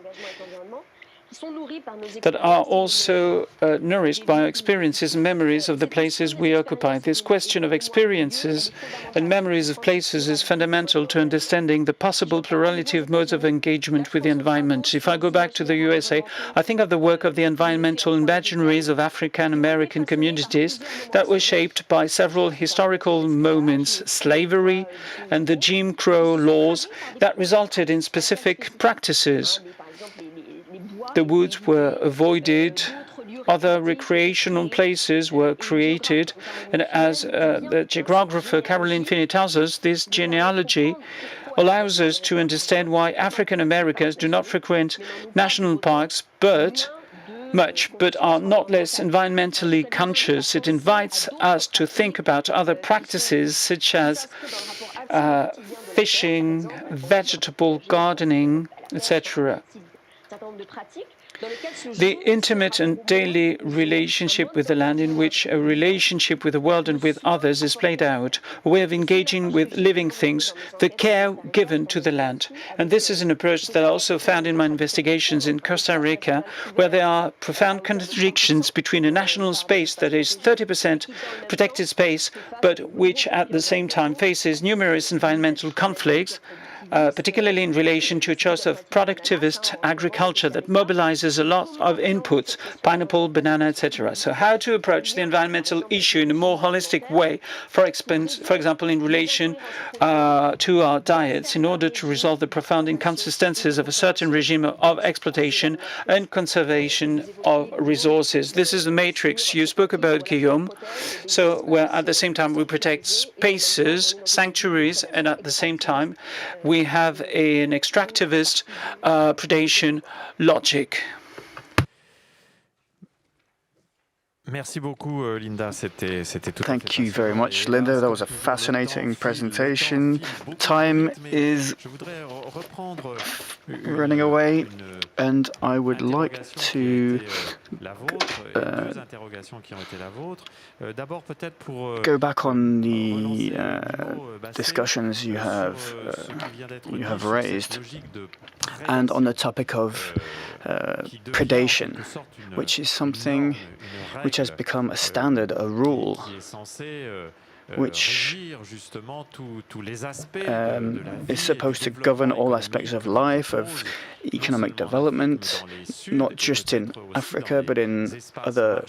that are also nourished by our experiences and memories of the places we occupy. This question of experiences and memories of places is fundamental to understanding the possible plurality of modes of engagement with the environment. If I go back to the USA, I think of the work of the environmental imaginaries of African American communities that were shaped by several historical moments, slavery and the Jim Crow laws that resulted in specific practices. The woods were avoided, other recreational places were created, and as the geographer Caroline Finney tells us, this genealogy allows us to understand why African Americans do not frequent national parks much, but are not less environmentally conscious. It invites us to think about other practices such as fishing, vegetable gardening, etc. The intimate and daily relationship with the land, in which a relationship with the world and with others is played out, a way of engaging with living things, the care given to the land. And this is an approach that I also found in my investigations in Costa Rica, where there are profound contradictions between a national space that is 30% protected space, but which at the same time faces numerous environmental conflicts, particularly in relation to a choice of productivist agriculture that mobilizes a lot of inputs, pineapple, banana, etc. So how to approach the environmental issue in a more holistic way, for example, in relation to our diets, in order to resolve the profound inconsistencies of a certain regime of exploitation and conservation of resources. This is the matrix you spoke about, Guillaume. So where at the same time we protect spaces, sanctuaries, and at the same time we have an extractivist predation logic. Merci beaucoup, Linda. Thank you very much, Linda. That was a fascinating presentation. Time is running away, and I would like to go back on the discussions you have raised, and on the topic of predation, which is something which has become a standard, a rule, which is supposed to govern all aspects of life, of economic development, not just in Africa, but in other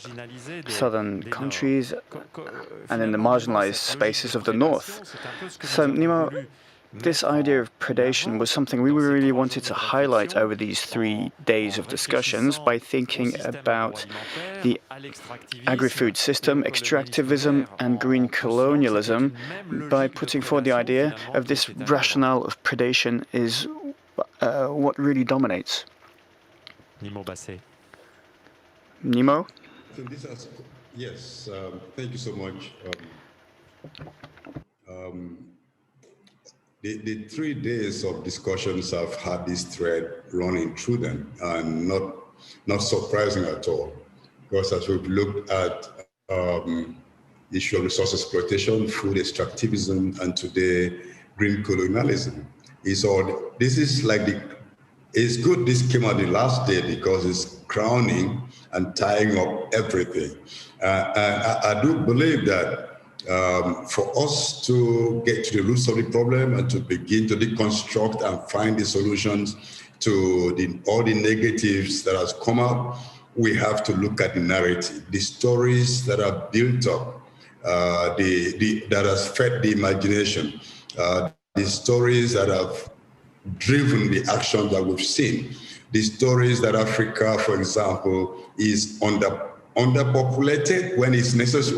southern countries and in the marginalized spaces of the north. So, Nnimmo, this idea of predation was something we really wanted to highlight over these 3 days of discussions by thinking about the agri-food system, extractivism, and green colonialism, by putting forward the idea of this rationale of predation is what really dominates. Nnimmo Bassey. Nnimmo? Yes, thank you so much. The 3 days of discussions have had this thread running through them, and not surprising at all, because as we've looked at the issue of resource exploitation, food extractivism, and today green colonialism, it's good this came out the last day because it's crowning and tying up everything. I do believe that for us to get to the roots of the problem and to begin to deconstruct and find the solutions to all the negatives that has come out, we have to look at the narrative, the stories that are built up, that has fed the imagination, the stories that have driven the actions that we've seen, the stories that Africa, for example, is underpopulated when it's necessary,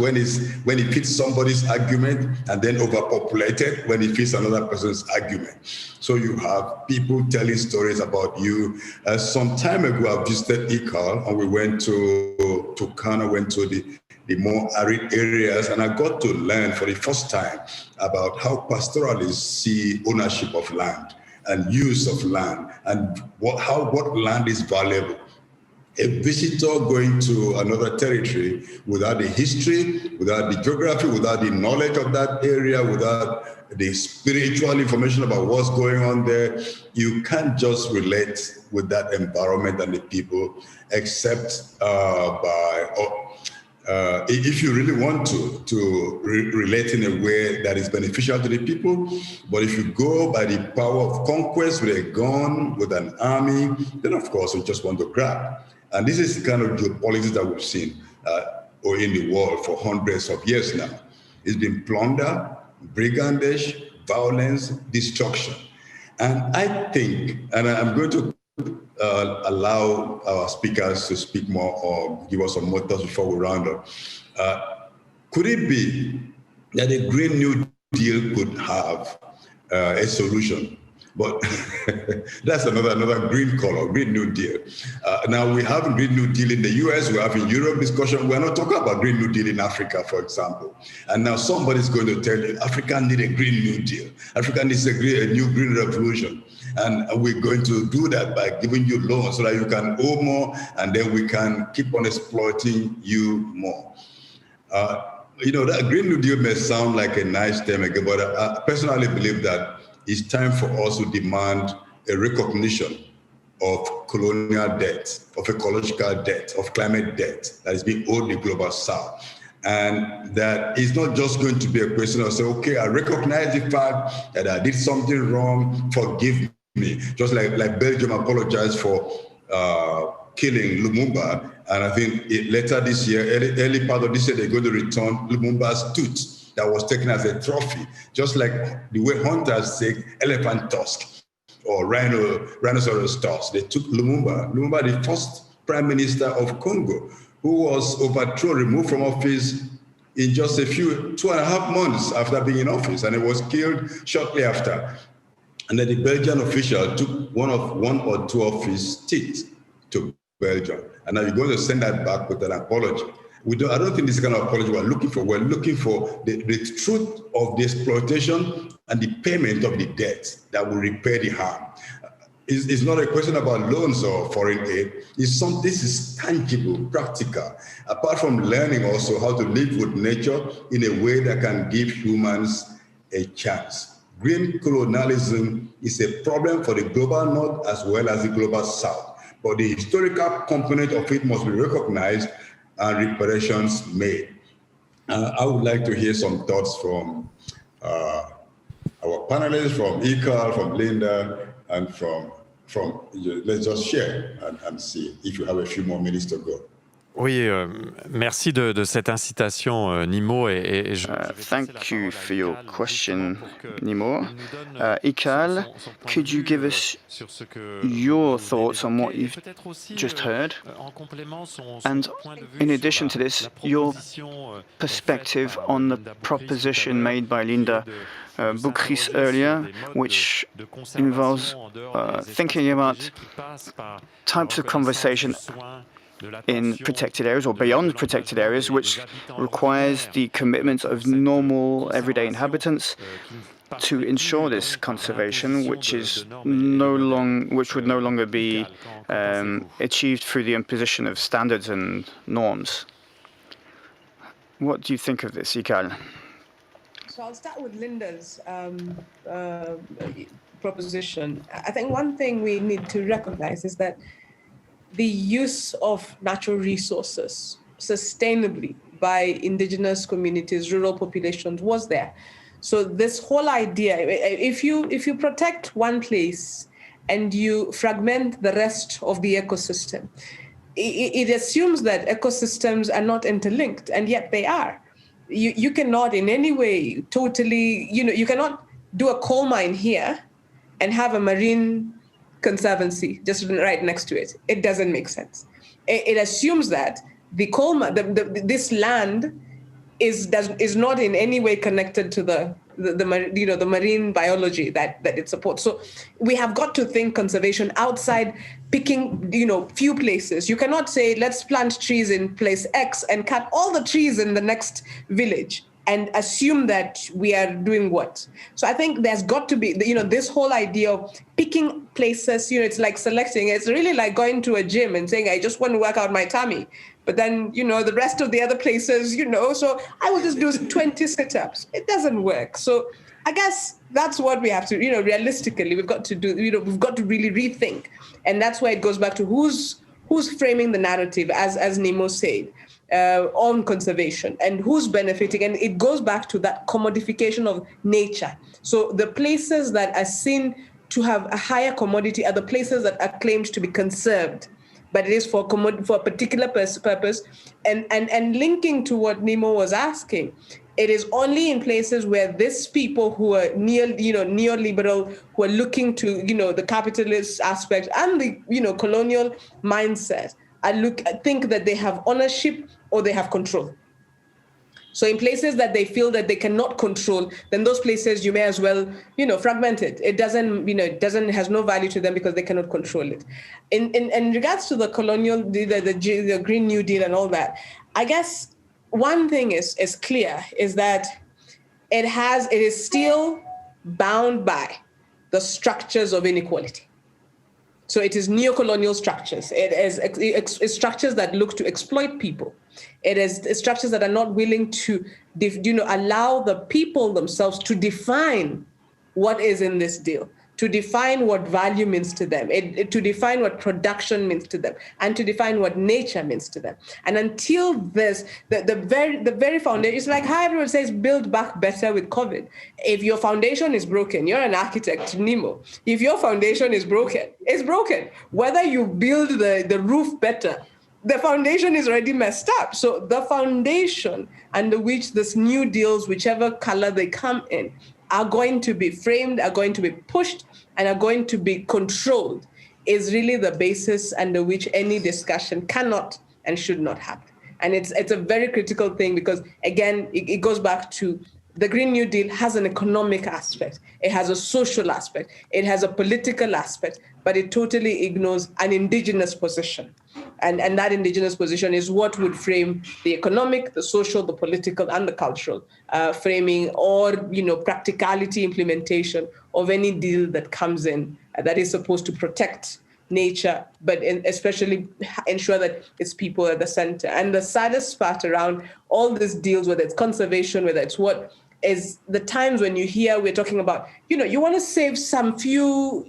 when it fits somebody's argument, and then overpopulated when it fits another person's argument. So you have people telling stories about you. Some time ago, I visited École, and we went to Ghana, went to the more arid areas, and I got to learn for the first time about how pastoralists see ownership of land and use of land, and what land is valuable. a visitor going to another territory without the history, without the geography, without the knowledge of that area, without the spiritual information about what's going on there, you can't just relate with that environment and the people, except if you really want to relate in a way that is beneficial to the people. But if you go by the power of conquest with a gun, with an army, then of course you just want to grab. And this is the kind of geopolitics that we've seen in the world for hundreds of years now. It's been plunder, brigandage, violence, destruction. And I think, and I'm going to allow our speakers to speak more or give us some more thoughts before we round up. Could it be that a Green New Deal could have a solution? But that's another green color, Green New Deal. Now we have a Green New Deal in the US, we have in Europe discussion. We're not talking about Green New Deal in Africa, for example. And now somebody's going to tell you, Africa needs a Green New Deal. Africa needs a new green revolution. And we're going to do that by giving you loans so that you can owe more, and then we can keep on exploiting you more. That Green New Deal may sound like a nice term again, but I personally believe that it's time for us to demand a recognition of colonial debt, of ecological debt, of climate debt that is being owed the global south. And that it's not just going to be a question of say, okay, I recognize the fact that I did something wrong, forgive me. Just like Belgium apologized for killing Lumumba. And I think later this year, early part of this year, they're going to return Lumumba's tooth that was taken as a trophy, just like the way hunters take elephant tusk or rhinoceros tusk. They took Lumumba, the first prime minister of Congo, who was overthrown, removed from office in just 2.5 months after being in office, and he was killed shortly after. And then the Belgian official took one or two of his teeth to Belgium, and now you're going to send that back with an apology. I don't think this is the kind of apology we're looking for. We're looking for the truth of the exploitation and the payment of the debt that will repair the harm. It's not a question about loans or foreign aid. This is tangible, practical. Apart from learning also how to live with nature in a way that can give humans a chance. Green colonialism is a problem for the global north as well as the global south. But the historical component of it must be recognized and reparations made. I would like to hear some thoughts from our panelists, from École, from Linda, and from let's just share and see if you have a few more minutes to go. Oui, merci de cette incitation, Nnimmo. Thank you for your question, Nnimmo. École, could you give us your thoughts on what you've just heard? And in addition to this, your perspective on the proposition made by Linda Bucris earlier, which involves thinking about types of conversation in protected areas or beyond protected areas, which requires the commitment of normal everyday inhabitants to ensure this conservation, which would no longer be achieved through the imposition of standards and norms. What do you think of this, École? So I'll start with Linda's proposition. I think one thing we need to recognize is that the use of natural resources sustainably by indigenous communities, rural populations was there. So this whole idea, if you protect one place and you fragment the rest of the ecosystem, it assumes that ecosystems are not interlinked, and yet they are. You cannot in any way totally, you cannot do a coal mine here and have a marine conservancy just right next to it. It doesn't make sense. It assumes that this land is not in any way connected to the marine biology that it supports. So we have got to think conservation outside picking few places. You cannot say let's plant trees in place X and cut all the trees in the next village and assume that we are doing what. So I think there's got to be, this whole idea of picking places, it's like selecting. It's really like going to a gym and saying, I just want to work out my tummy. But then, the rest of the other places, so I will just do 20 sit-ups. It doesn't work. So I guess that's what we have to, realistically, we've got to do, we've got to really rethink. And that's where it goes back to who's framing the narrative, as Nnimmo said, on conservation, and who's benefiting. And it goes back to that commodification of nature. So the places that are seen to have a higher commodity are the places that are claimed to be conserved, but it is for a particular purpose. And linking to what Nnimmo was asking, it is only in places where these people who are neoliberal, who are looking to, the capitalist aspect and the, colonial mindset, think that they have ownership or they have control. So in places that they feel that they cannot control, then those places you may as well, fragment it. It doesn't, has no value to them because they cannot control it. In regards to the colonial, the Green New Deal and all that, I guess one thing is clear, is that it is still bound by the structures of inequality. So it is neocolonial structures. It is structures that look to exploit people. It is structures that are not willing to, allow the people themselves to define what is in this deal, to define what value means to them, to define what production means to them, and to define what nature means to them. And until this, the very foundation, it's like how everyone says, build back better with COVID. If your foundation is broken, you're an architect, Nnimmo. If your foundation is broken, it's broken. Whether you build the roof better, the foundation is already messed up. So the foundation under which this new deals, whichever color they come in, are going to be framed, are going to be pushed, and are going to be controlled, is really the basis under which any discussion cannot and should not happen. And it's a very critical thing because, again, it goes back to the Green New Deal has an economic aspect, it has a social aspect, it has a political aspect, but it totally ignores an indigenous position. And that indigenous position is what would frame the economic, the social, the political, and the cultural framing or, practicality implementation of any deal that comes in that is supposed to protect nature, but especially ensure that it's people at the center. And the saddest part around all these deals, whether it's conservation, whether it's what, is the times when you hear we're talking about, you want to save some few,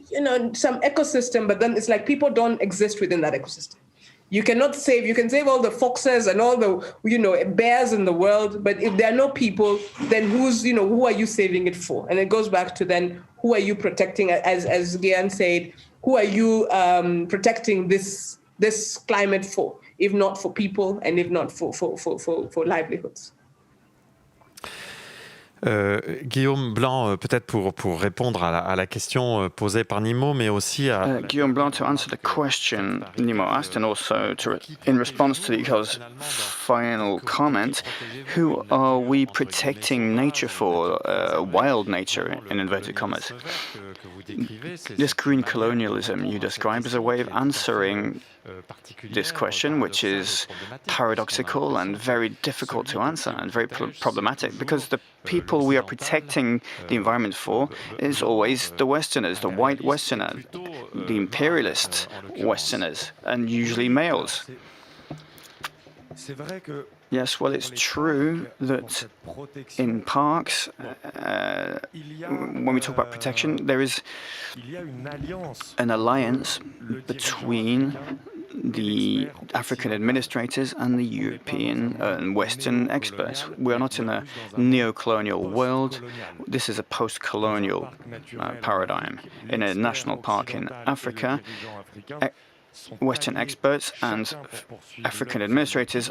some ecosystem, but then it's like people don't exist within that ecosystem. You can save all the foxes and all the, bears in the world, but if there are no people, then who are you saving it for? And it goes back to then, who are you protecting? As Gian said, who are you protecting this climate for, if not for people and if not for livelihoods? Guillaume Blanc, peut-être pour répondre à la question posée par Nnimmo, mais aussi à... Guillaume Blanc, to answer the question Nnimmo asked, and also in response to Ecole's final comment, who are we protecting nature for, wild nature, in inverted commas? This green colonialism you describe is a way of answering this question, which is paradoxical and very difficult to answer and very problematic, because the people we are protecting the environment for is always the Westerners, the white Westerner, the imperialist Westerners, and usually males. Yes, well, it's true that in parks, when we talk about protection, there is an alliance between the African administrators and the European and Western experts. We are not in a neo-colonial world. This is a post-colonial paradigm. In a national park in Africa, Western experts and African administrators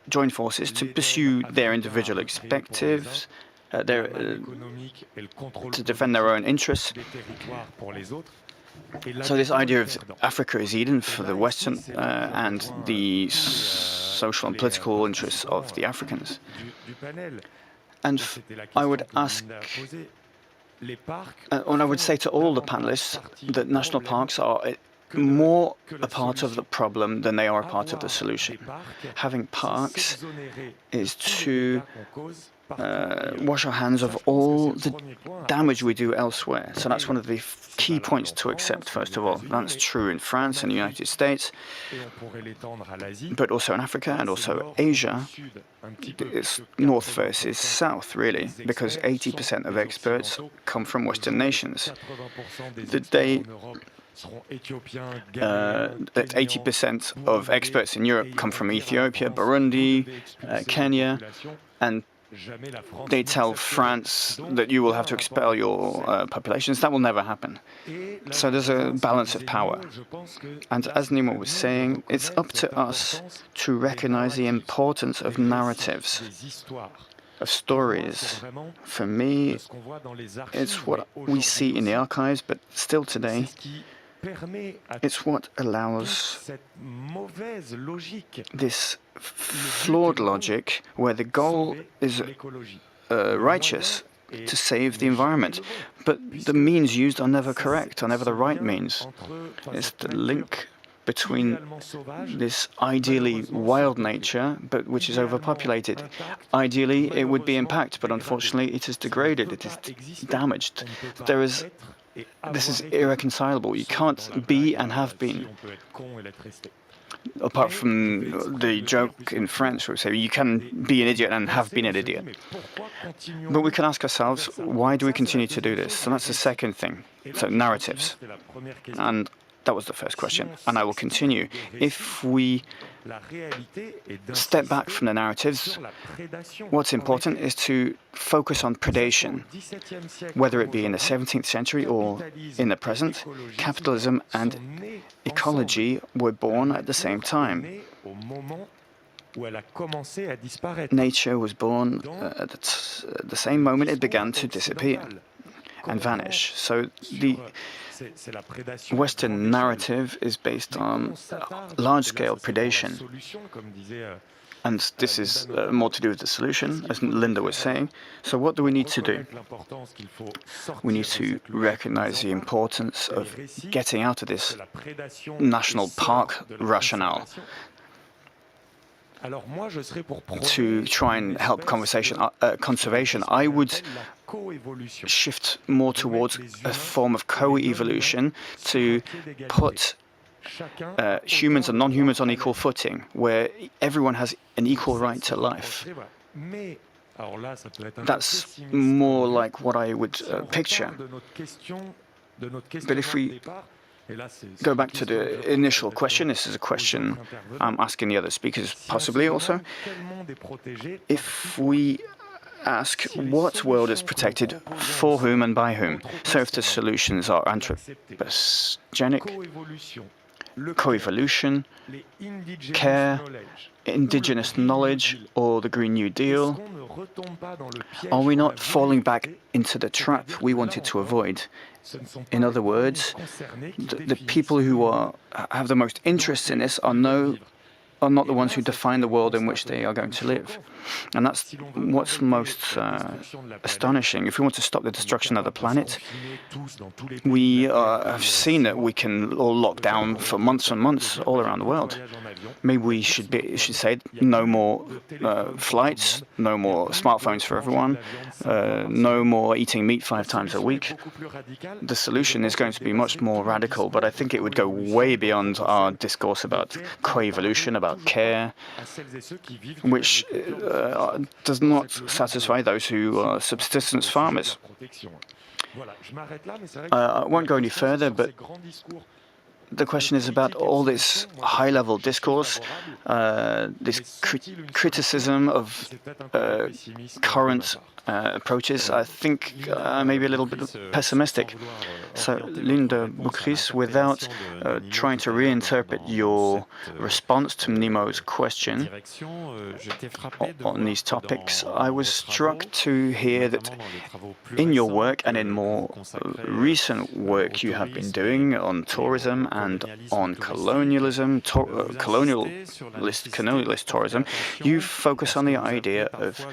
join forces to pursue their individual perspectives, to defend their own interests. So this idea of Africa is Eden for the Western and the social and political interests of the Africans. And I would ask, and I would say to all the panelists that national parks are more a part of the problem than they are a part of the solution. Having parks is to wash our hands of all the damage we do elsewhere. So that's one of the key points to accept, first of all. That's true in France and the United States, but also in Africa and also Asia. It's north versus south, really, because 80% of experts come from Western nations. The day that 80% of experts in Europe come from Ethiopia, Burundi, Kenya, and they tell France that you will have to expel your populations. That will never happen. So there's a balance of power. And as Nnimmo was saying, it's up to us to recognize the importance of narratives, of stories. For me, it's what we see in the archives, but still today, it's what allows this flawed logic where the goal is righteous, to save the environment, but the means used are never correct, are never the right means. It's the link between this ideally wild nature, but which is overpopulated. Ideally, it would be intact, but unfortunately, it is degraded, it is damaged. This is irreconcilable. You can't be and have been. Apart from the joke in French, where we say you can be an idiot and have been an idiot. But we can ask ourselves, why do we continue to do this? So that's the second thing. So narratives. And that was the first question. And I will continue. If we step back from the narratives, what's important is to focus on predation. Whether it be in the 17th century or in the present, capitalism and ecology were born at the same time. Nature was born at the same moment it began to disappear and vanish. So the Western narrative is based on large-scale predation. And this is more to do with the solution, as Linda was saying. So what do we need to do? We need to recognize the importance of getting out of this national park rationale to try and help conservation. I would shift more towards a form of co-evolution to put humans and non-humans on equal footing, where everyone has an equal right to life. That's more like what I would picture. But if we go back to the initial question, this is a question I'm asking the other speakers possibly also. If we ask what world is protected, for whom and by whom? So if the solutions are anthropocenic, co-evolution, care, indigenous knowledge, or the Green New Deal, are we not falling back into the trap we wanted to avoid? In other words, the people who have the most interest in this are not the ones who define the world in which they are going to live. And that's what's most astonishing. If we want to stop the destruction of the planet, we have seen that we can all lock down for months and months all around the world. Maybe we should say no more flights, no more smartphones for everyone, no more eating meat 5 times a week. The solution is going to be much more radical, but I think it would go way beyond our discourse about co-evolution, about care, which does not satisfy those who are subsistence farmers. I won't go any further, but the question is about all this high-level discourse, this criticism of current approaches. I think maybe a little bit pessimistic. So, Linda Bucris, without trying to reinterpret your response to Nnimmo's question on these topics, I was struck to hear that in your work and in more recent work you have been doing on tourism and on colonialism, colonialist tourism, you focus on the idea of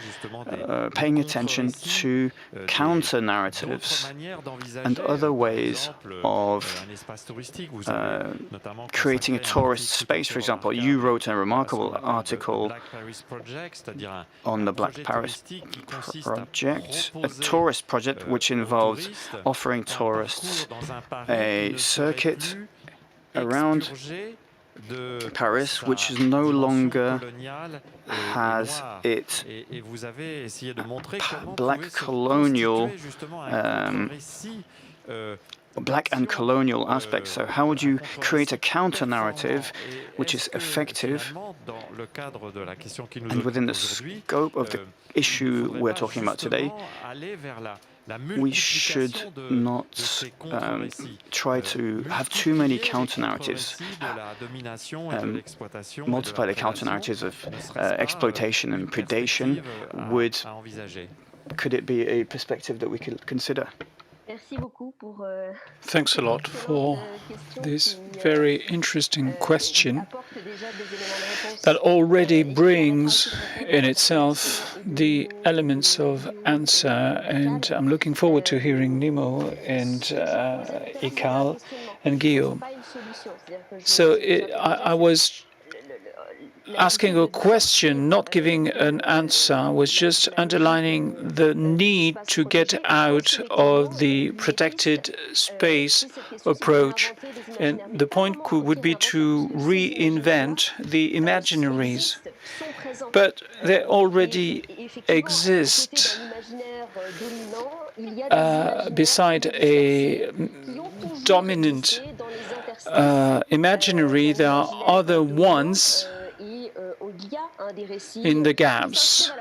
paying attention to counter-narratives and other ways of creating a tourist space. For example, you wrote a remarkable article on the Black Paris project, a tourist project which involved offering tourists a circuit around Paris, which is no longer has its black and colonial aspects. So how would you create a counter-narrative which is effective and within the scope of the issue we're talking about today? We should not try to have too many counter-narratives, multiply the counter-narratives of exploitation and predation. Could it be a perspective that we could consider? Thanks a lot for this very interesting question that already brings in itself the elements of answer, and I'm looking forward to hearing Nnimmo and École and Guillaume. So I was asking a question, not giving an answer, was just underlining the need to get out of the protected space approach. And the point would be to reinvent the imaginaries. But they already exist. Beside a dominant imaginary, there are other ones in the gaps,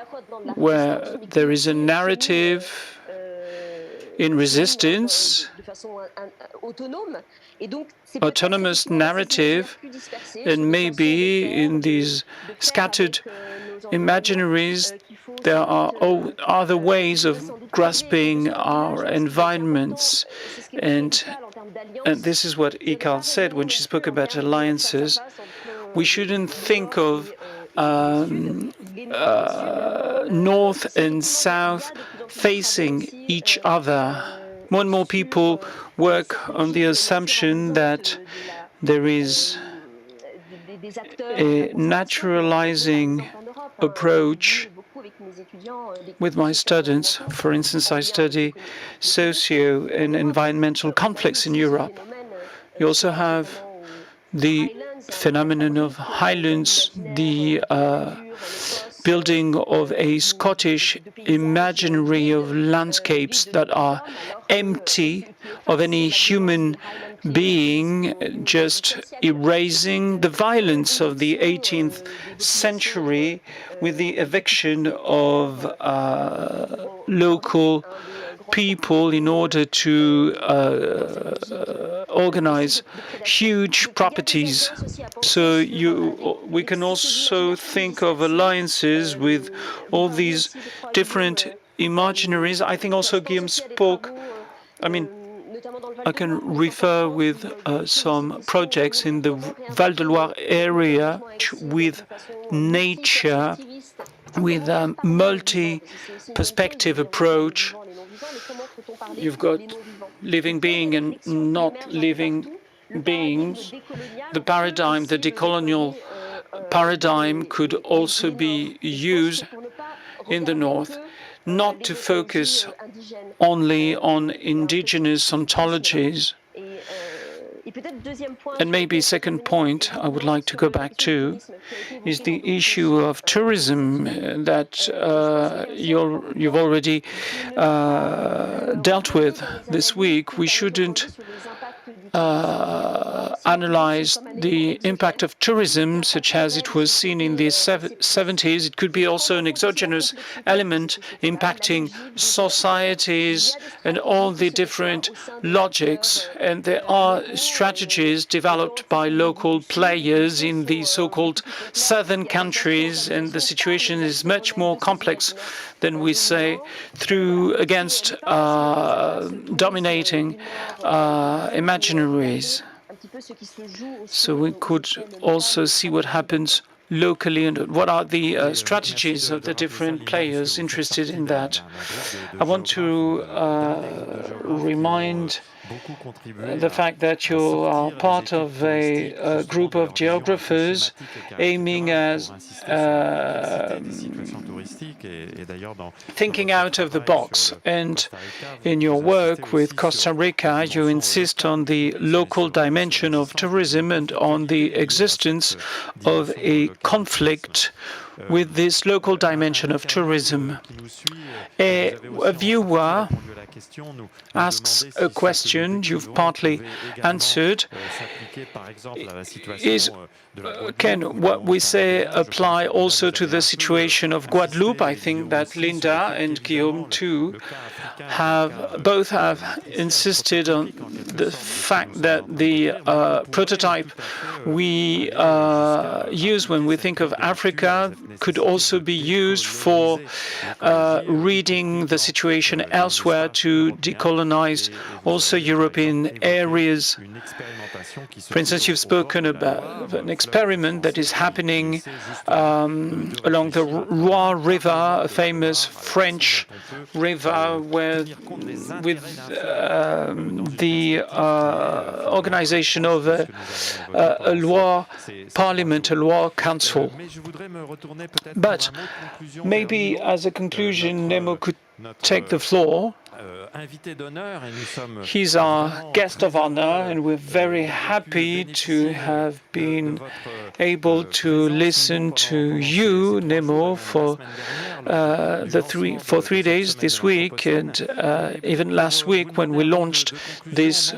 where there is a narrative in resistance, autonomous narrative, and maybe in these scattered imaginaries there are other ways of grasping our environments. And this is what École said when she spoke about alliances. We shouldn't think of north and south facing each other. More and more people work on the assumption that there is a naturalizing approach with my students. For instance, I study socio and environmental conflicts in Europe. You also have the phenomenon of highlands, the building of a Scottish imaginary of landscapes that are empty of any human being, just erasing the violence of the 18th century with the eviction of local people in order to organize huge properties. So we can also think of alliances with all these different imaginaries. I think also Guillaume spoke, I can refer with some projects in the Val de Loire area with nature, with a multi-perspective approach. You've got living being and not living beings. The paradigm, the decolonial paradigm, could also be used in the north, not to focus only on indigenous ontologies. And maybe second point I would like to go back to is the issue of tourism that you've already dealt with this week. We shouldn't analyze the impact of tourism, such as it was seen in the 70s. It could be also an exogenous element impacting societies and all the different logics. And there are strategies developed by local players in the so-called southern countries, and the situation is much more complex than we say, against dominating imaginaries. So we could also see what happens locally and what are the strategies of the different players interested in that. I want to remind the fact that you are part of a group of geographers aiming at thinking out of the box. And in your work with Costa Rica, you insist on the local dimension of tourism and on the existence of a conflict with this local dimension of tourism. A viewer asks a question you've partly answered. Can what we say apply also to the situation of Guadeloupe? I think that Linda and Guillaume too both have insisted on the fact that the prototype we use when we think of Africa could also be used for reading the situation elsewhere to decolonize also European areas. For instance, you've spoken about an experiment that is happening along the Loire River, a famous French river, where with the organization of a Loire Parliament, a Loire Council. But maybe as a conclusion, Nnimmo could take the floor. He's our guest of honor, and we're very happy to have been able to listen to you, Nnimmo, for 3 days this week, and even last week when we launched this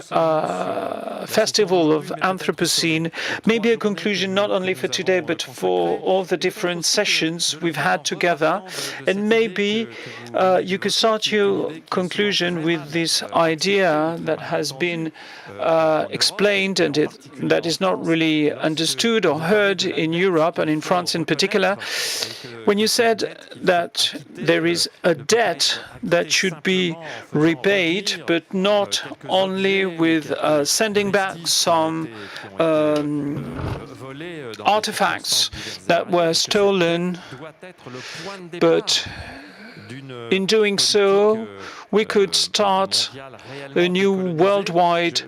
festival of Anthropocene. Maybe a conclusion not only for today, but for all the different sessions we've had together. And maybe you could start your conclusion with this idea that has been explained and that is not really understood or heard in Europe and in France in particular, when you said that there is a debt that should be repaid, but not only with sending back some artifacts that were stolen, but in doing so, we could start a new worldwide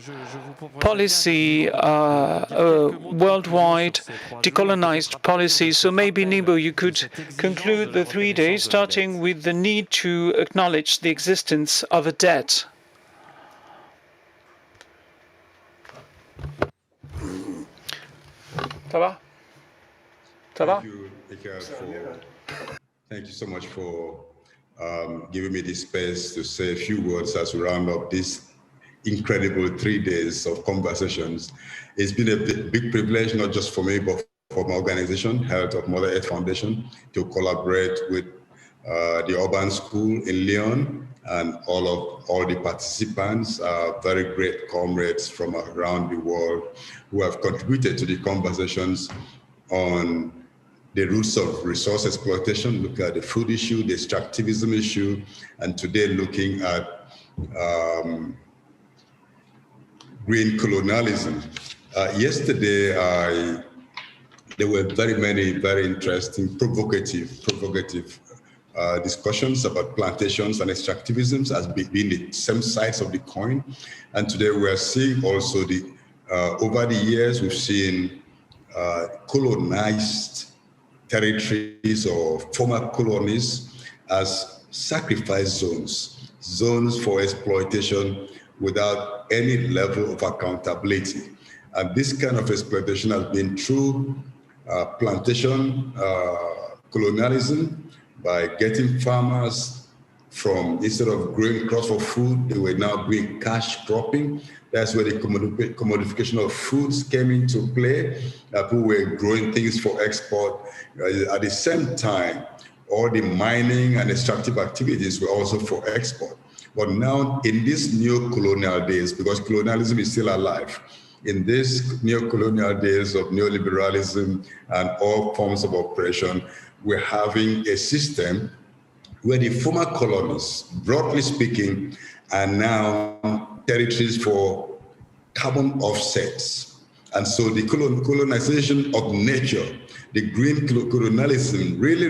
policy, a worldwide decolonized policy. So maybe, Nnimmo, you could conclude the 3 days, starting with the need to acknowledge the existence of a debt. Ça va? Ça va? Thank you so much for giving me this space to say a few words as we round up this incredible 3 days of conversations. It's been a big privilege, not just for me, but for my organization, Health of Mother Earth Foundation, to collaborate with the Urban School in Lyon and all the participants, very great comrades from around the world who have contributed to the conversations on the roots of resource exploitation, look at the food issue, the extractivism issue, and today looking at green colonialism. Yesterday, there were very interesting, provocative discussions about plantations and extractivisms as being the same sides of the coin. And today we are seeing also over the years, we've seen colonized territories or former colonies as sacrifice zones for exploitation without any level of accountability. And this kind of exploitation has been through plantation colonialism, by getting farmers from, instead of growing crops for food, they were now doing cash cropping. That's where the commodification of foods came into play. People were growing things for export. At the same time, all the mining and extractive activities were also for export. But now, in these neo-colonial days, because colonialism is still alive, in these neo-colonial days of neoliberalism and all forms of oppression, we're having a system where the former colonies, broadly speaking, are now territories for carbon offsets And so the colonization of nature, the green colonialism really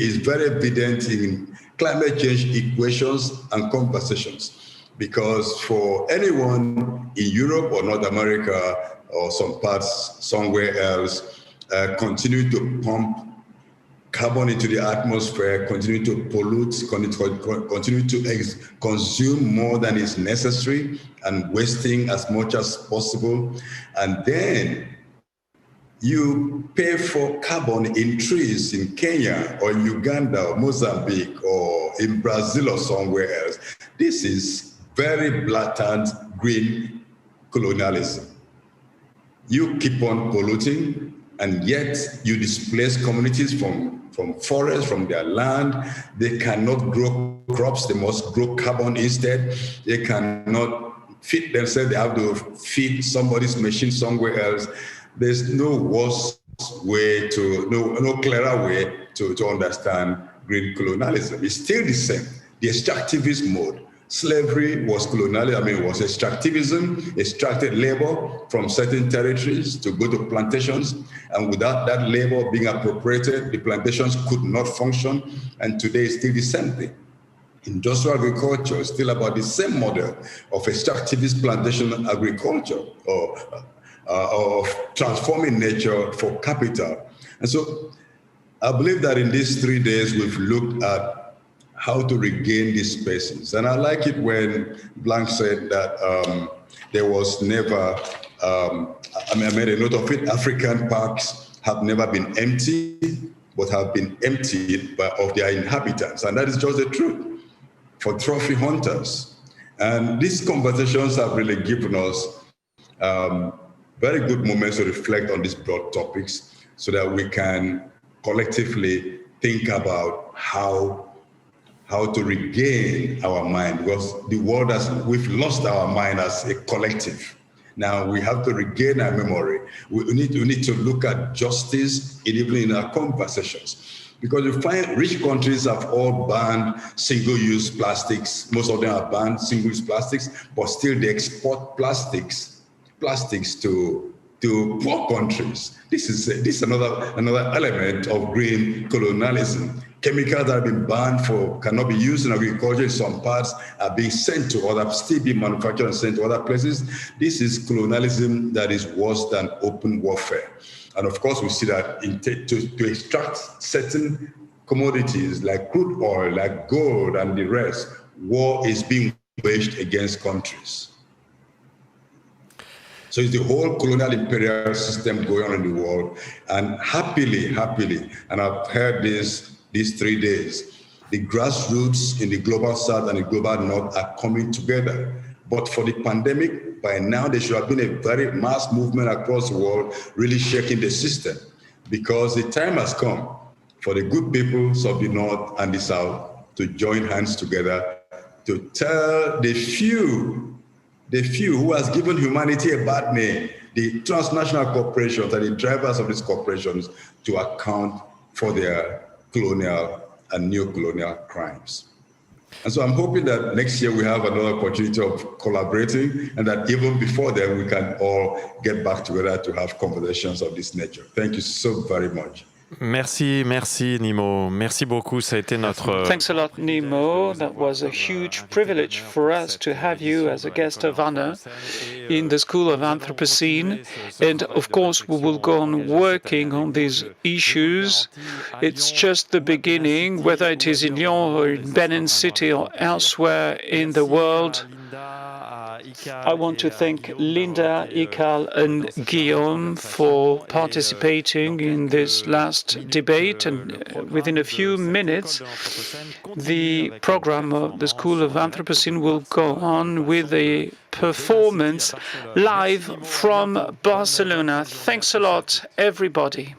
is very evident in climate change equations and conversations. Because for anyone in Europe or North America or some parts somewhere else, continue to pump carbon into the atmosphere, continue to pollute, continue to consume more than is necessary and wasting as much as possible. And then you pay for carbon in trees in Kenya or Uganda or Mozambique or in Brazil or somewhere else. This is very blatant green colonialism. You keep on polluting, and yet you displace communities from forests, from their land. They cannot grow crops. They must grow carbon instead. They cannot feed themselves. They have to feed somebody's machine somewhere else. There's no worse way no clearer way to understand green colonialism. It's still the same. The extractivist mode. Slavery was colonialism, was extractivism, extracted labor from certain territories to go to plantations. And without that labor being appropriated, the plantations could not function. And today it's still the same thing. Industrial agriculture is still about the same model of extractivist plantation agriculture or of transforming nature for capital. And so I believe that in these 3 days, we've looked at how to regain these spaces. And I like it when Blanc said that there was never, I made a note of it, African parks have never been empty, but have been emptied of their inhabitants. And that is just the truth for trophy hunters. And these conversations have really given us very good moments to reflect on these broad topics so that we can collectively think about how to regain our mind, because the world we've lost our mind as a collective. Now we have to regain our memory. We need to look at justice even in our conversations, because we find rich countries have all banned single-use plastics. Most of them have banned single-use plastics, but still they export plastics to poor countries. This is another element of green colonialism. Chemicals that have been banned cannot be used in agriculture in some parts are being sent to still being manufactured and sent to other places. This is colonialism that is worse than open warfare. And of course, we see that to extract certain commodities like crude oil, like gold and the rest, war is being waged against countries. So it's the whole colonial imperial system going on in the world. And happily, and I've heard this these 3 days, the grassroots in the global south and the global north are coming together. But for the pandemic, by now there should have been a very mass movement across the world, really shaking the system, because the time has come for the good people of the north and the south to join hands together to tell the few who has given humanity a bad name, the transnational corporations and the drivers of these corporations, to account for their colonial and neo-colonial crimes. And so I'm hoping that next year we have another opportunity of collaborating, and that even before then we can all get back together to have conversations of this nature. Thank you so very much. Merci Nnimmo. Merci beaucoup. Ça a été notre. Thanks a lot, Nnimmo. That was a huge privilege for us to have you as a guest of honor in the School of Anthropocene. And of course, we will go on working on these issues. It's just the beginning, whether it is in Lyon or in Benin City or elsewhere in the world. I want to thank Linda, École, and Guillaume for participating in this last debate. And within a few minutes, the program of the School of Anthropocene will go on with a performance live from Barcelona. Thanks a lot, everybody.